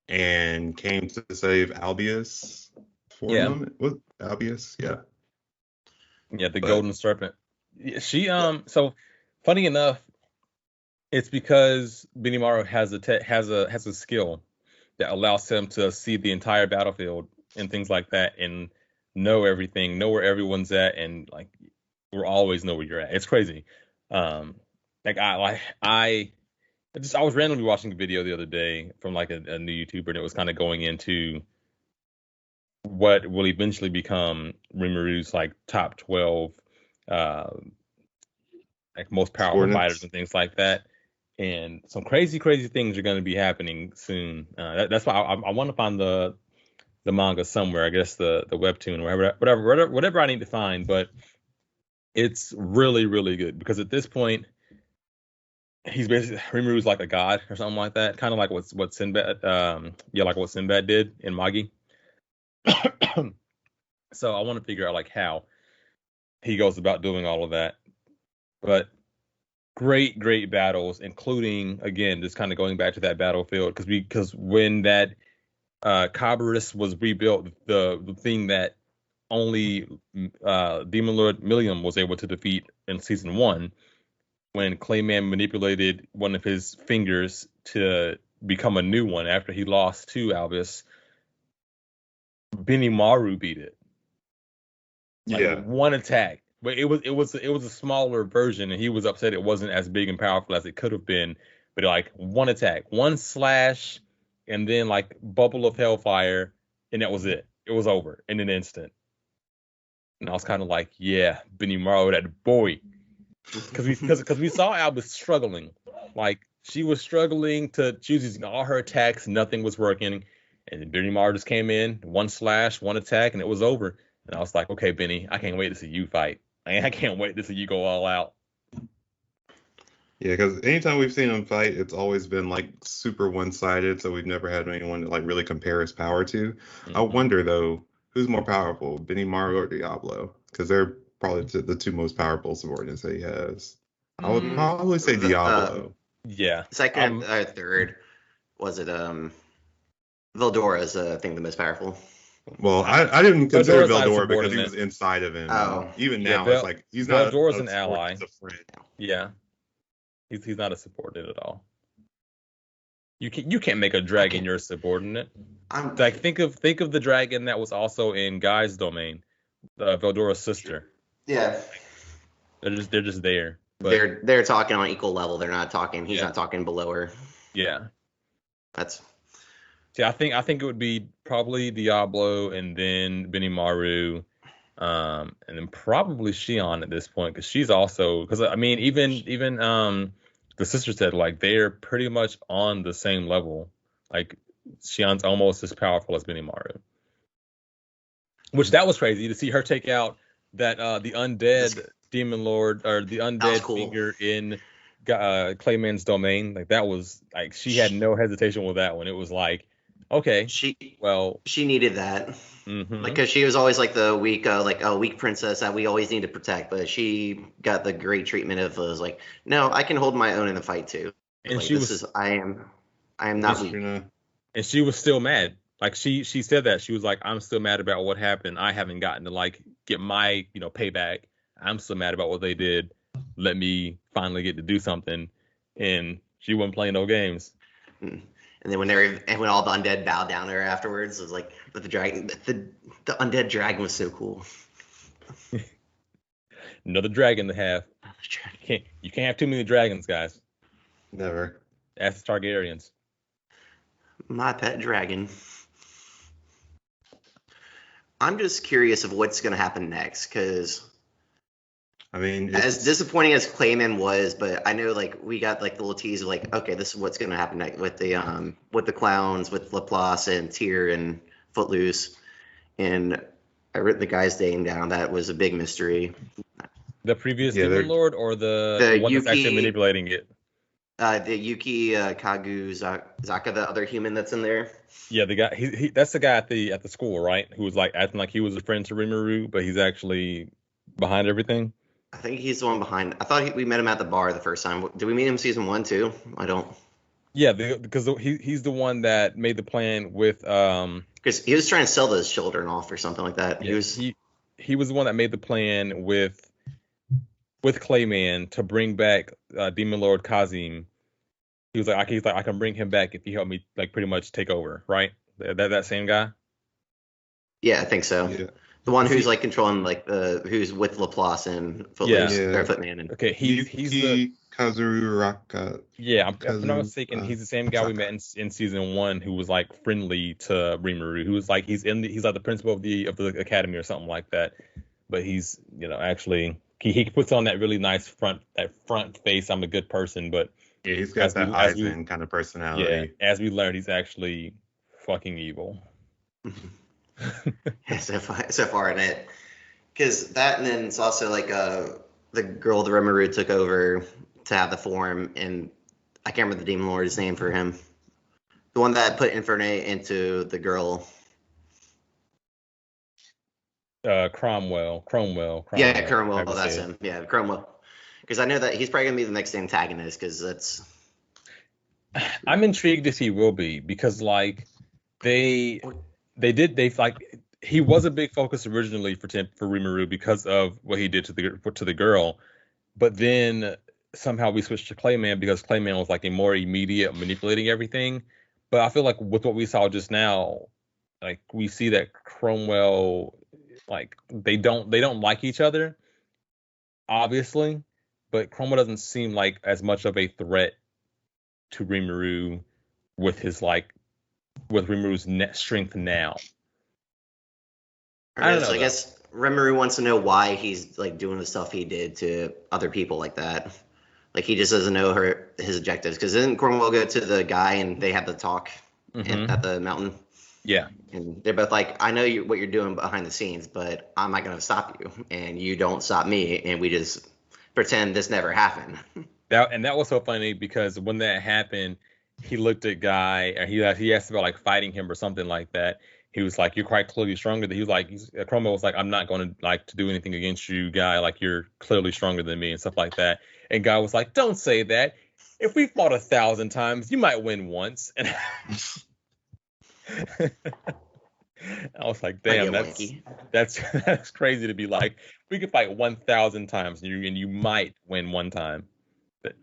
and came to save Albius for a moment. Was Albius? Yeah, the golden serpent. She so funny enough, it's because Benimaru has a skill that allows him to see the entire battlefield and things like that and know everything, know where everyone's at, and like we'll always know where you're at. It's crazy. Like I was randomly watching a video the other day from like a new YouTuber, and it was kind of going into what will eventually become Rimaru's like top 12 like most powerful fighters and things like that. And some crazy things are going to be happening soon. That's why I want to find the manga somewhere. I guess the webtoon or whatever I need to find. But it's really good because at this point he's basically Rimaru's like a god or something like that. Kind of like what Sinbad like what Sinbad did in Magi. So I want to figure out like how he goes about doing all of that. But great battles, including again just kind of going back to that battlefield because when that Cabarrus was rebuilt, the thing that only Demon Lord Millium was able to defeat in season 1, when Clayman manipulated one of his fingers to become a new one after he lost to Albus, Benimaru beat it. Like one attack. But it was a smaller version, and he was upset it wasn't as big and powerful as it could have been. But like one attack, one slash, and then like bubble of hellfire, and that was it. It was over in an instant. And I was kind of like, yeah, Benimaru, that boy, because we saw Albus struggling, like she was struggling she was using all her attacks, nothing was working, and then Benimaru just came in, one slash, one attack, and it was over. And I was like, okay, Benny, I can't wait to see you fight. I can't wait to see you go all out. Yeah, because anytime we've seen him fight, it's always been like super one-sided, so we've never had anyone to like really compare his power to. Mm-hmm. I wonder though, who's more powerful, Benimaru or Diablo? Because they're probably the two most powerful subordinates that he has. I would probably say Diablo. Yeah. Second, third, was it Veldora's I think the most powerful. Well, I didn't consider Veldora because he was inside of him. Even now, it's like he's not Veldora's an ally. He's a friend. Yeah, he's not a subordinate at all. You can't make a dragon your subordinate. Like think of the dragon that was also in Guy's domain, Veldora's sister. Yeah, they're just there. But they're talking on equal level. They're not talking. He's not talking below her. Yeah, that's. See, I think it would be probably Diablo and then Benimaru, and then probably Shion at this point, because she's also, because I mean even the sister said like they're pretty much on the same level. Like Shion's almost as powerful as Benimaru, which that was crazy to see her take out that the undead demon lord or the undead cool. figure in Clayman's domain, like that was like she had no hesitation with that one. It was like, okay, She well, needed that. mhm. Because she was always like the weak princess that we always need to protect, but she got the great treatment of was like, no, I can hold my own in the fight too. And like she was, I am not weak. and she was still mad. Like she said that she was like, I'm still mad about what happened. I haven't gotten to like get my payback. I'm still mad about what they did. Let me finally get to do something. And she wasn't playing no games. And then when all the undead bowed down to her afterwards, it was like the dragon, the undead dragon was so cool. Another dragon to have. You can't have too many dragons, guys. Never. Ask the Targaryens. My pet dragon. I'm just curious of what's going to happen next, because I mean, as disappointing as Clayman was, but I know like we got like the little tease of like, okay, this is what's going to happen next with the clowns, with Laplace and Tyr and Footloose, and I wrote the guy's name down. That was a big mystery. The previous Demon Lord or the one that's actually manipulating it? The Yuki Kagu Zaka, the other human that's in there. Yeah, the guy. That's the guy at the school, right? Who was like acting like he was a friend to Rimuru, but he's actually behind everything. I think he's the one behind. I thought we met him at the bar the first time. Did we meet him season 1 too? I don't. Yeah, because he's the one that made the plan with because he was trying to sell those children off or something like that. Yeah, he was the one that made the plan with Clayman to bring back Demon Lord Kazim. He was like, I can bring him back if you help me, like pretty much take over, right? That same guy. Yeah, I think so. Yeah. The one who's like controlling like who's with Laplace and Footloose, or Footman. And okay, he's the Kazuraka. Yeah, if I'm not mistaken, he's the same guy we met in season 1 who was like friendly to Rimuru. Who was like he's like the principal of the academy or something like that. But he's actually he puts on that really nice front face. I'm a good person, but yeah, he's got that Eisen kind of personality. Yeah, as we learned, he's actually fucking evil. Yeah, so far in it, because that, and then it's also like the girl the Rimuru took over to have the form, and I can't remember the Demon Lord's name for him. The one that put Inferno into the girl. Cromwell. Yeah, Cromwell. Oh, that's him. Yeah, Cromwell. Because I know that he's probably gonna be the next antagonist. Because that's. I'm intrigued if he will be, because like they he was a big focus originally for Rimuru because of what he did to the girl, but then somehow we switched to Clayman because Clayman was like a more immediate manipulating everything. But I feel like with what we saw just now, like we see that Cromwell, like they don't like each other, obviously, but Cromwell doesn't seem like as much of a threat to Rimuru with Rimuru's strength now. I don't know. I guess Rimuru wants to know why he's like doing the stuff he did to other people like that. Like he just doesn't know his objectives. Because didn't Cornwell go to the guy and they had the talk at the mountain? Yeah. And they're both like, I know what you're doing behind the scenes, but I'm not going to stop you, and you don't stop me, and we just pretend this never happened. That was so funny because when that happened, he looked at Guy and he asked about like fighting him or something like that. He was like, "You're quite clearly stronger." He was like, Cromwell was like, "I'm not going to like to do anything against you, Guy. Like you're clearly stronger than me and stuff like that." And Guy was like, "Don't say that. If we fought 1,000 times, you might win once." And I was like, "Damn, that's crazy to be like. We could fight 1,000 times and you might win one time." But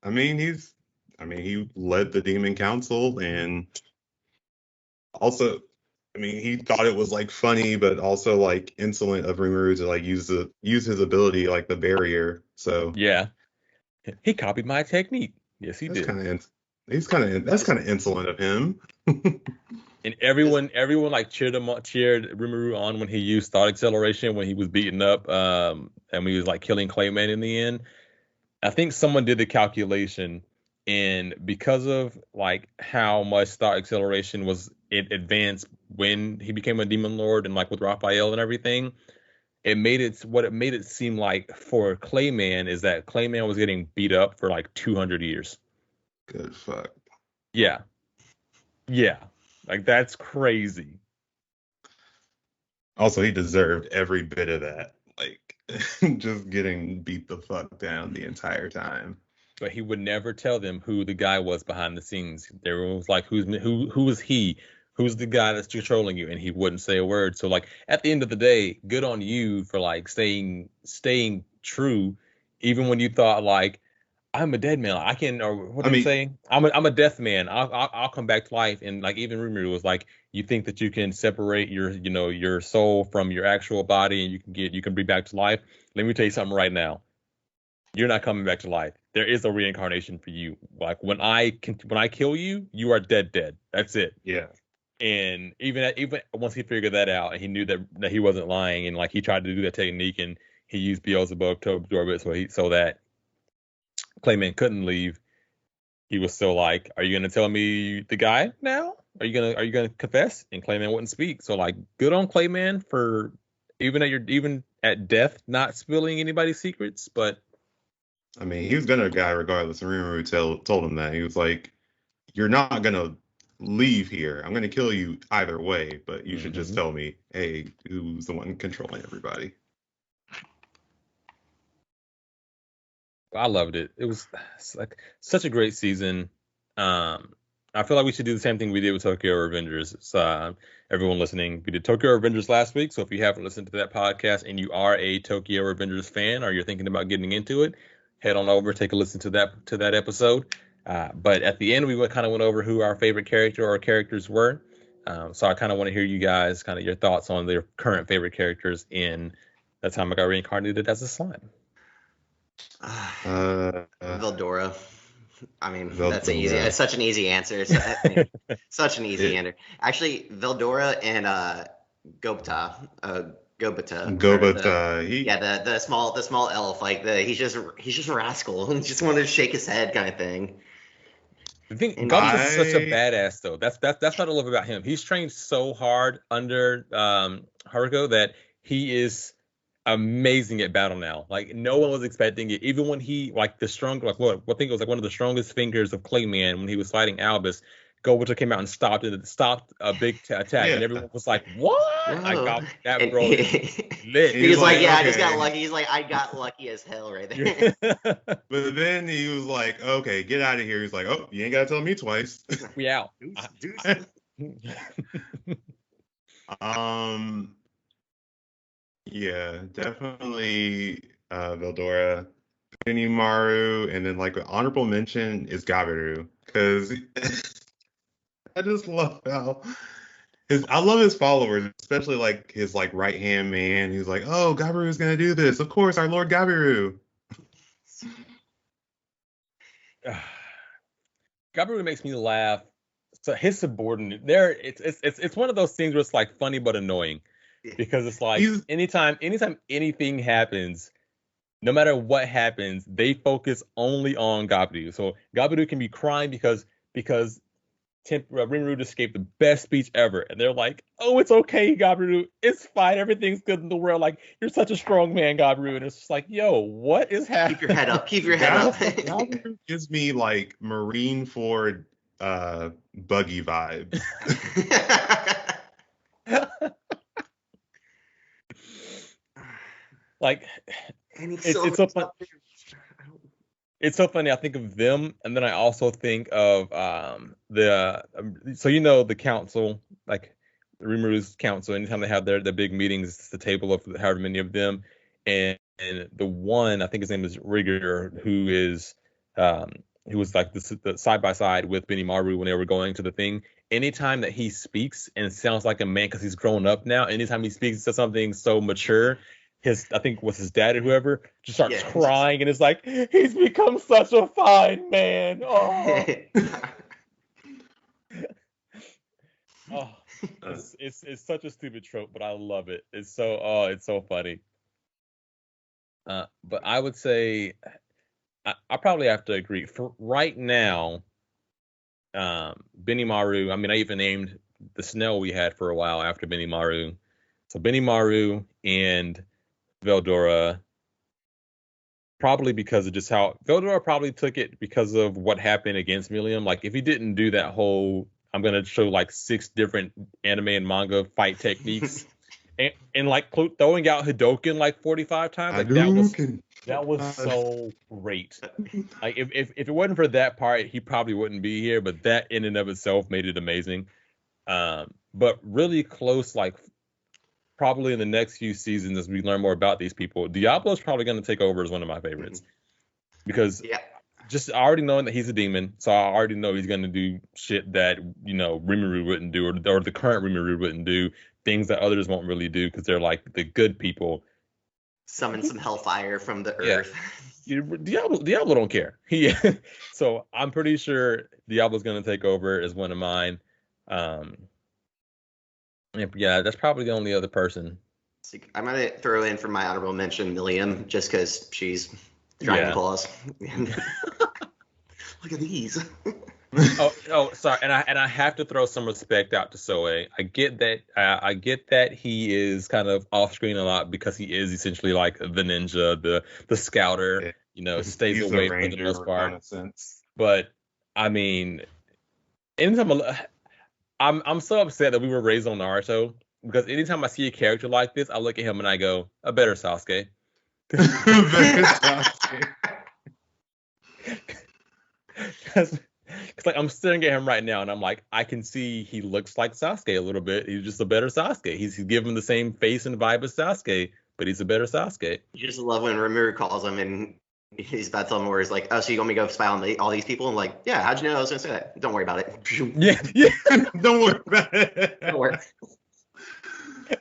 I mean, he led the Demon Council, and also, I mean, he thought it was like funny, but also like insolent of Rimuru to like use his ability like the barrier. So yeah, he copied my technique. Yes, he did. That's kind of insolent of him. And everyone like cheered Rimuru on when he used thought acceleration when he was beaten up, and he was like killing Clayman in the end. I think someone did the calculation And because of like how much thought acceleration was it advanced when he became a demon lord and like with Raphael and everything, it made it seem like for Clayman is that Clayman was getting beat up for like 200 years. Good fuck. Yeah. Yeah. Like that's crazy. Also, he deserved every bit of that. Like, just getting beat the fuck down the entire time. But he would never tell them who the guy was behind the scenes. Everyone was like, who is he? Who's the guy that's controlling you? And he wouldn't say a word. So like at the end of the day, good on you for like staying true, even when you thought like I'm a dead man. I can, or what I did he mean, say? I'm a death man. I'll come back to life. And like even Rimuru was like, you think that you can separate your soul from your actual body and you can bring back to life. Let me tell you something right now. You're not coming back to life. There is a reincarnation for you. Like when I kill you, you are dead. That's it. yeah. And even once he figured that out and he knew that he wasn't lying and like he tried to do that technique and he used Beelzebub to absorb it so that Clayman couldn't leave. He was still like, "Are you gonna tell me the guy now? Are you gonna confess?" And Clayman wouldn't speak. So like, good on Clayman for even at death not spilling anybody's secrets. But I mean, he was gonna die regardless. And Rimuru told him that. He was like, "You're not gonna leave here. I'm gonna kill you either way, but you should just tell me, hey, who's the one controlling everybody." I loved it. It was like such a great season. I feel like we should do the same thing we did with Tokyo Revengers. So, everyone listening, we did Tokyo Revengers last week. So if you haven't listened to that podcast and you are a Tokyo Revengers fan or you're thinking about getting into it, head on over, take a listen to that episode. But at the end, we kind of went over who our favorite character or characters were. So I kind of want to hear you guys kind of your thoughts on their current favorite characters in That Time I Got Reincarnated as a Slime. Veldora. I mean, Veldora. It's such an easy answer. Such an easy answer. Actually, Veldora and Gobta. Gobata. The small elf. Like he's just a rascal and just wanted to shake his head kind of thing. The thing, Gobta's such a badass though. That's what I love about him. He's trained so hard under Haruko that he is amazing at battle now. Like no one was expecting it. Even when he like the strong like what I think it was like one of the strongest fingers of Clayman when he was fighting Albus, Gobata came out and stopped a big attack, and everyone was like, "What?" I got that bro lit. He's like, "Yeah, okay. I just got lucky." He's like, "I got lucky as hell right there." But then he was like, "Okay, get out of here." He's like, "Oh, you ain't gotta tell me twice." We out. Yeah, definitely Veldora, Benimaru, and then like an honorable mention is Gabiru because I just love how I love his followers, especially like his like right hand man. He's like, "Oh, Gabiru's gonna do this. Of course, our Lord Gabiru." Gabiru makes me laugh. So his subordinate there, it's one of those things where it's like funny but annoying. Because it's like anytime anything happens, no matter what happens, they focus only on Gabiru. So Gabiru can be crying because Rimuru just gave the best speech ever, and they're like, "Oh, it's okay, Gabiru. It's fine. Everything's good in the world. Like you're such a strong man, Gabiru." And it's just like, "Yo, what is happening?" Keep your head up. Keep your head up. Gabiru gives me like Marine Ford buggy vibes. Like it's so fun. It's so funny. I think of them, and then I also think of the council, like Rimuru's council. Anytime they have their big meetings, it's the table of however many of them, and the one I think his name is Rigger, who was like the side by side with Benimaru when they were going to the thing. Anytime that he speaks and sounds like a man because he's grown up now, anytime he speaks to something so mature. I think was his dad or whoever just starts crying and it's like he's become such a fine man. Oh, it's such a stupid trope, but I love it. It's so funny. But I would say I probably have to agree. For right now, Benimaru. I mean, I even named the snail we had for a while after Benimaru. So Benimaru and Veldora, probably because of just how Veldora probably took it because of what happened against Milliam. Like, if he didn't do that whole, I'm gonna show like 6 different anime and manga fight techniques, and like throwing out Hadoken like 45 times, like that was so great. Like, if it wasn't for that part, he probably wouldn't be here. But that in and of itself made it amazing. But really close, like probably in the next few seasons as we learn more about these people, Diablo's probably going to take over as one of my favorites because just already knowing that he's a demon, so I already know he's going to do shit that Rimuru wouldn't do, or the current Rimuru wouldn't do, things that others won't really do because they're like the good people. Summon some hellfire from the earth. Diablo don't care. So I'm pretty sure Diablo's going to take over as one of mine. Yeah, that's probably the only other person. I'm going to throw in for my honorable mention Milliam, just because she's Dragon Claws. Look at these. Sorry, and I have to throw some respect out to Soe. I get that he is kind of off screen a lot because he is essentially like the ninja, the scouter. Stays away for the most part. But I mean, anytime I'm so upset that we were raised on Naruto, because anytime I see a character like this, I look at him and I go, a better Sasuke. Because like I'm staring at him right now and I'm like, I can see he looks like Sasuke a little bit. He's just a better Sasuke. He's given the same face and vibe as Sasuke, but he's a better Sasuke. You just love when Rimuru calls him and he's about to tell him where he's like, oh, so you want me to go spy on all these people? I'm like, yeah, how'd you know I was going to say that? Don't worry about it. Yeah. Don't worry about it. Don't worry.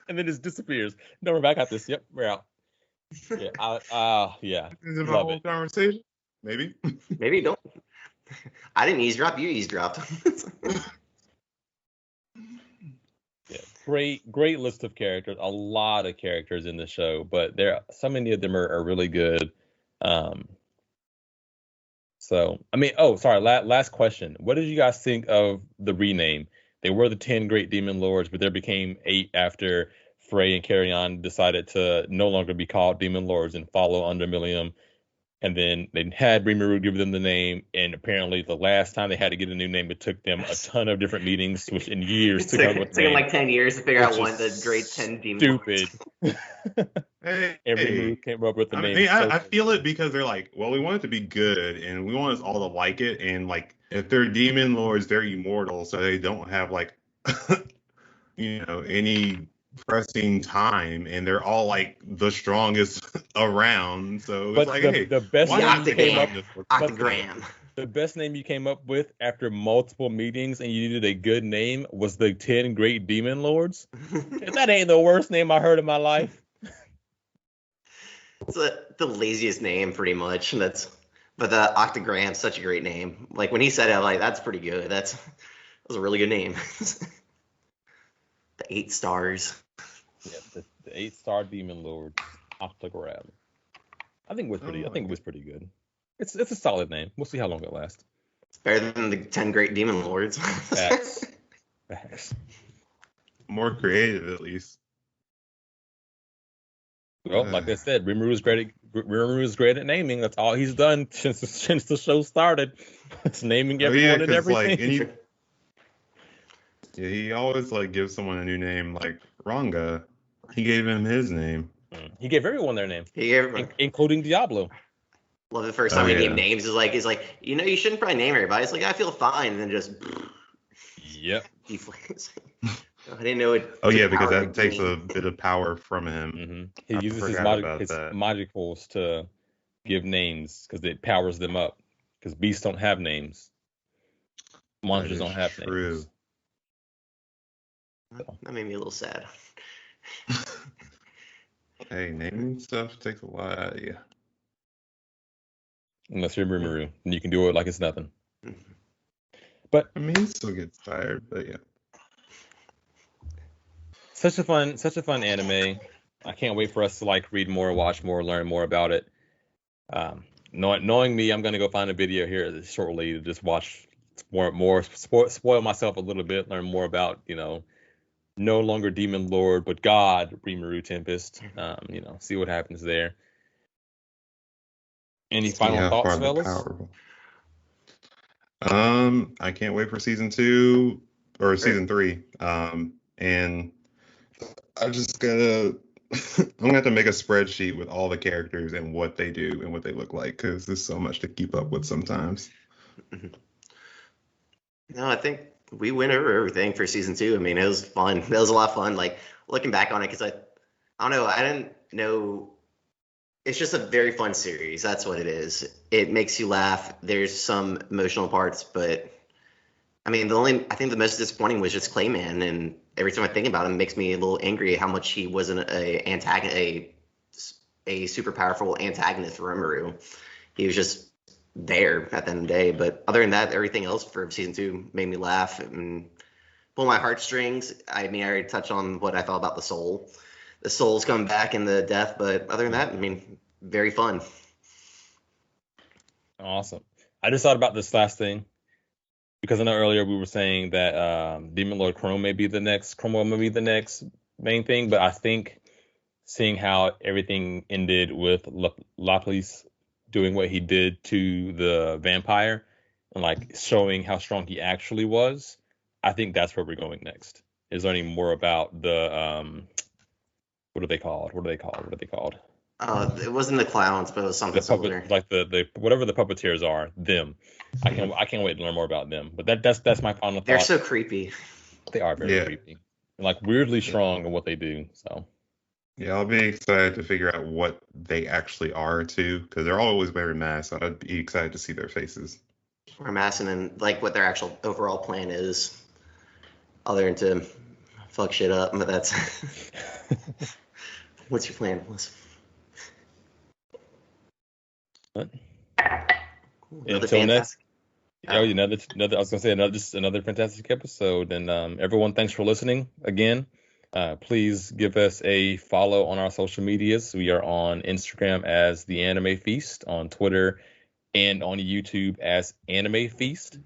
And then just disappears. No, we're back at this. Yep, we're out. Yeah, yeah. Is it my whole conversation? Maybe. Maybe don't. I didn't eavesdrop. You eavesdropped. Yeah, great list of characters. A lot of characters in the show, but so many of them are really good. So I mean, sorry. Last question. What did you guys think of the rename? They were the 10 Great Demon Lords, but there became 8 after Frey and Carrion decided to no longer be called Demon Lords and follow under Milliam. And then they had Rimuru give them the name, and apparently the last time they had to get a new name, it took them a ton of different meetings, which in years to come up with it took them like 10 years to figure out one of the great 10 demons. Stupid. And Rimuru came up with the name. I feel it because they're like, well, we want it to be good, and we want us all to like it, and like if they're demon lords, they're immortal, so they don't have like, any pressing time, and they're all like the strongest around. So but it's like, the best name you came up with, Octagram. The best name you came up with after multiple meetings and you needed a good name was the 10 Great Demon Lords. That ain't the worst name I heard in my life. It's the laziest name, pretty much. But the Octagram's such a great name. Like when he said it, I'm like, that's pretty good. That was a really good name. The 8 stars. Yeah, the 8-star Demon Lord, Octagram. I think it was pretty good. It's a solid name. We'll see how long it lasts. It's better than the 10 Great Demon Lords. Facts. More creative, at least. Well, like I said, Rimuru is great at naming. That's all he's done since the show started. It's naming everyone and everything. He always gives someone a new name. Like Ranga, he gave him his name. He gave everyone their name. He gave everyone, including Diablo. Well, the first time he named names is like, you shouldn't probably name everybody. It's like, I feel fine, and then just. Yep. Deflates. I didn't know it. Oh yeah, because that takes a bit of power from him. Mm-hmm. He uses his magicals to give names because it powers them up. Because beasts don't have names. Monsters don't have names. That made me a little sad. Hey, naming stuff takes a lot out of you. Unless you're Rimuru, and you can do it like it's nothing. But I mean, he still gets tired, but yeah. Such a fun anime. I can't wait for us to read more, watch more, learn more about it. knowing me, I'm gonna go find a video here shortly to just watch spoil myself a little bit, learn more about no longer Demon Lord but God Rimuru Tempest. See what happens there. Any final thoughts, fellas? Powerful. I can't wait for season 2 or season 3. And I'm just gonna I'm gonna have to make a spreadsheet with all the characters and what they do and what they look like, because there's so much to keep up with sometimes. No, I think we went over everything for season 2. I mean, it was fun. It was a lot of fun. Like looking back on it, because I don't know, I didn't know. It's just a very fun series. That's what it is. It makes you laugh. There's some emotional parts, but I mean, I think the most disappointing was just Clayman, and every time I think about him, it makes me a little angry at how much he wasn't a super powerful antagonist for Rimuru. He was just there at the end of the day. But other than that, everything else for season 2 made me laugh and pull my heartstrings. I mean, I already touched on what I thought about the soul. The soul's come back in the death, but other than that, I mean, very fun. Awesome. I just thought about this last thing, because I know earlier we were saying that Demon Lord Cromwell may be the next main thing, but I think seeing how everything ended with Lapis doing what he did to the vampire and like showing how strong he actually was, I think that's where we're going next. Is learning more about the what are they called? It wasn't the clowns, but it was something similar. Like the whatever the puppeteers are, them. I can't wait to learn more about them. But that's my final thought. They're so creepy. They are very creepy. And like weirdly strong in what they do. So yeah, I'll be excited to figure out what they actually are too, because they're always wearing masks. So I'd be excited to see their faces. Or masking and like what their actual overall plan is, other than to fuck shit up. But that's what's your plan, Melissa? What? Until next. I was gonna say another fantastic episode. And everyone, thanks for listening again. Please give us a follow on our social medias. We are on Instagram as The Anime Feast, on Twitter, and on YouTube as Anime Feast.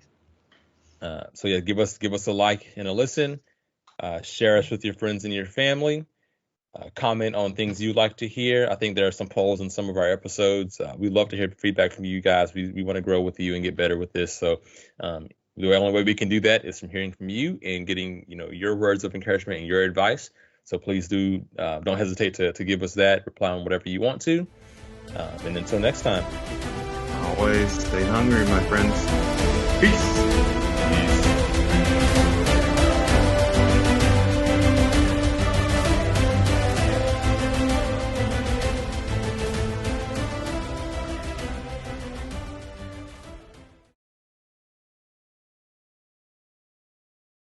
So yeah, give us a like and a listen. Share us with your friends and your family. Comment on things you'd like to hear. I think there are some polls in some of our episodes. We'd love to hear feedback from you guys. We want to grow with you and get better with this. So the only way we can do that is from hearing from you and getting your words of encouragement and your advice. So please don't hesitate to give us that. Reply on whatever you want to. And until next time. Always stay hungry, my friends. Peace. Peace.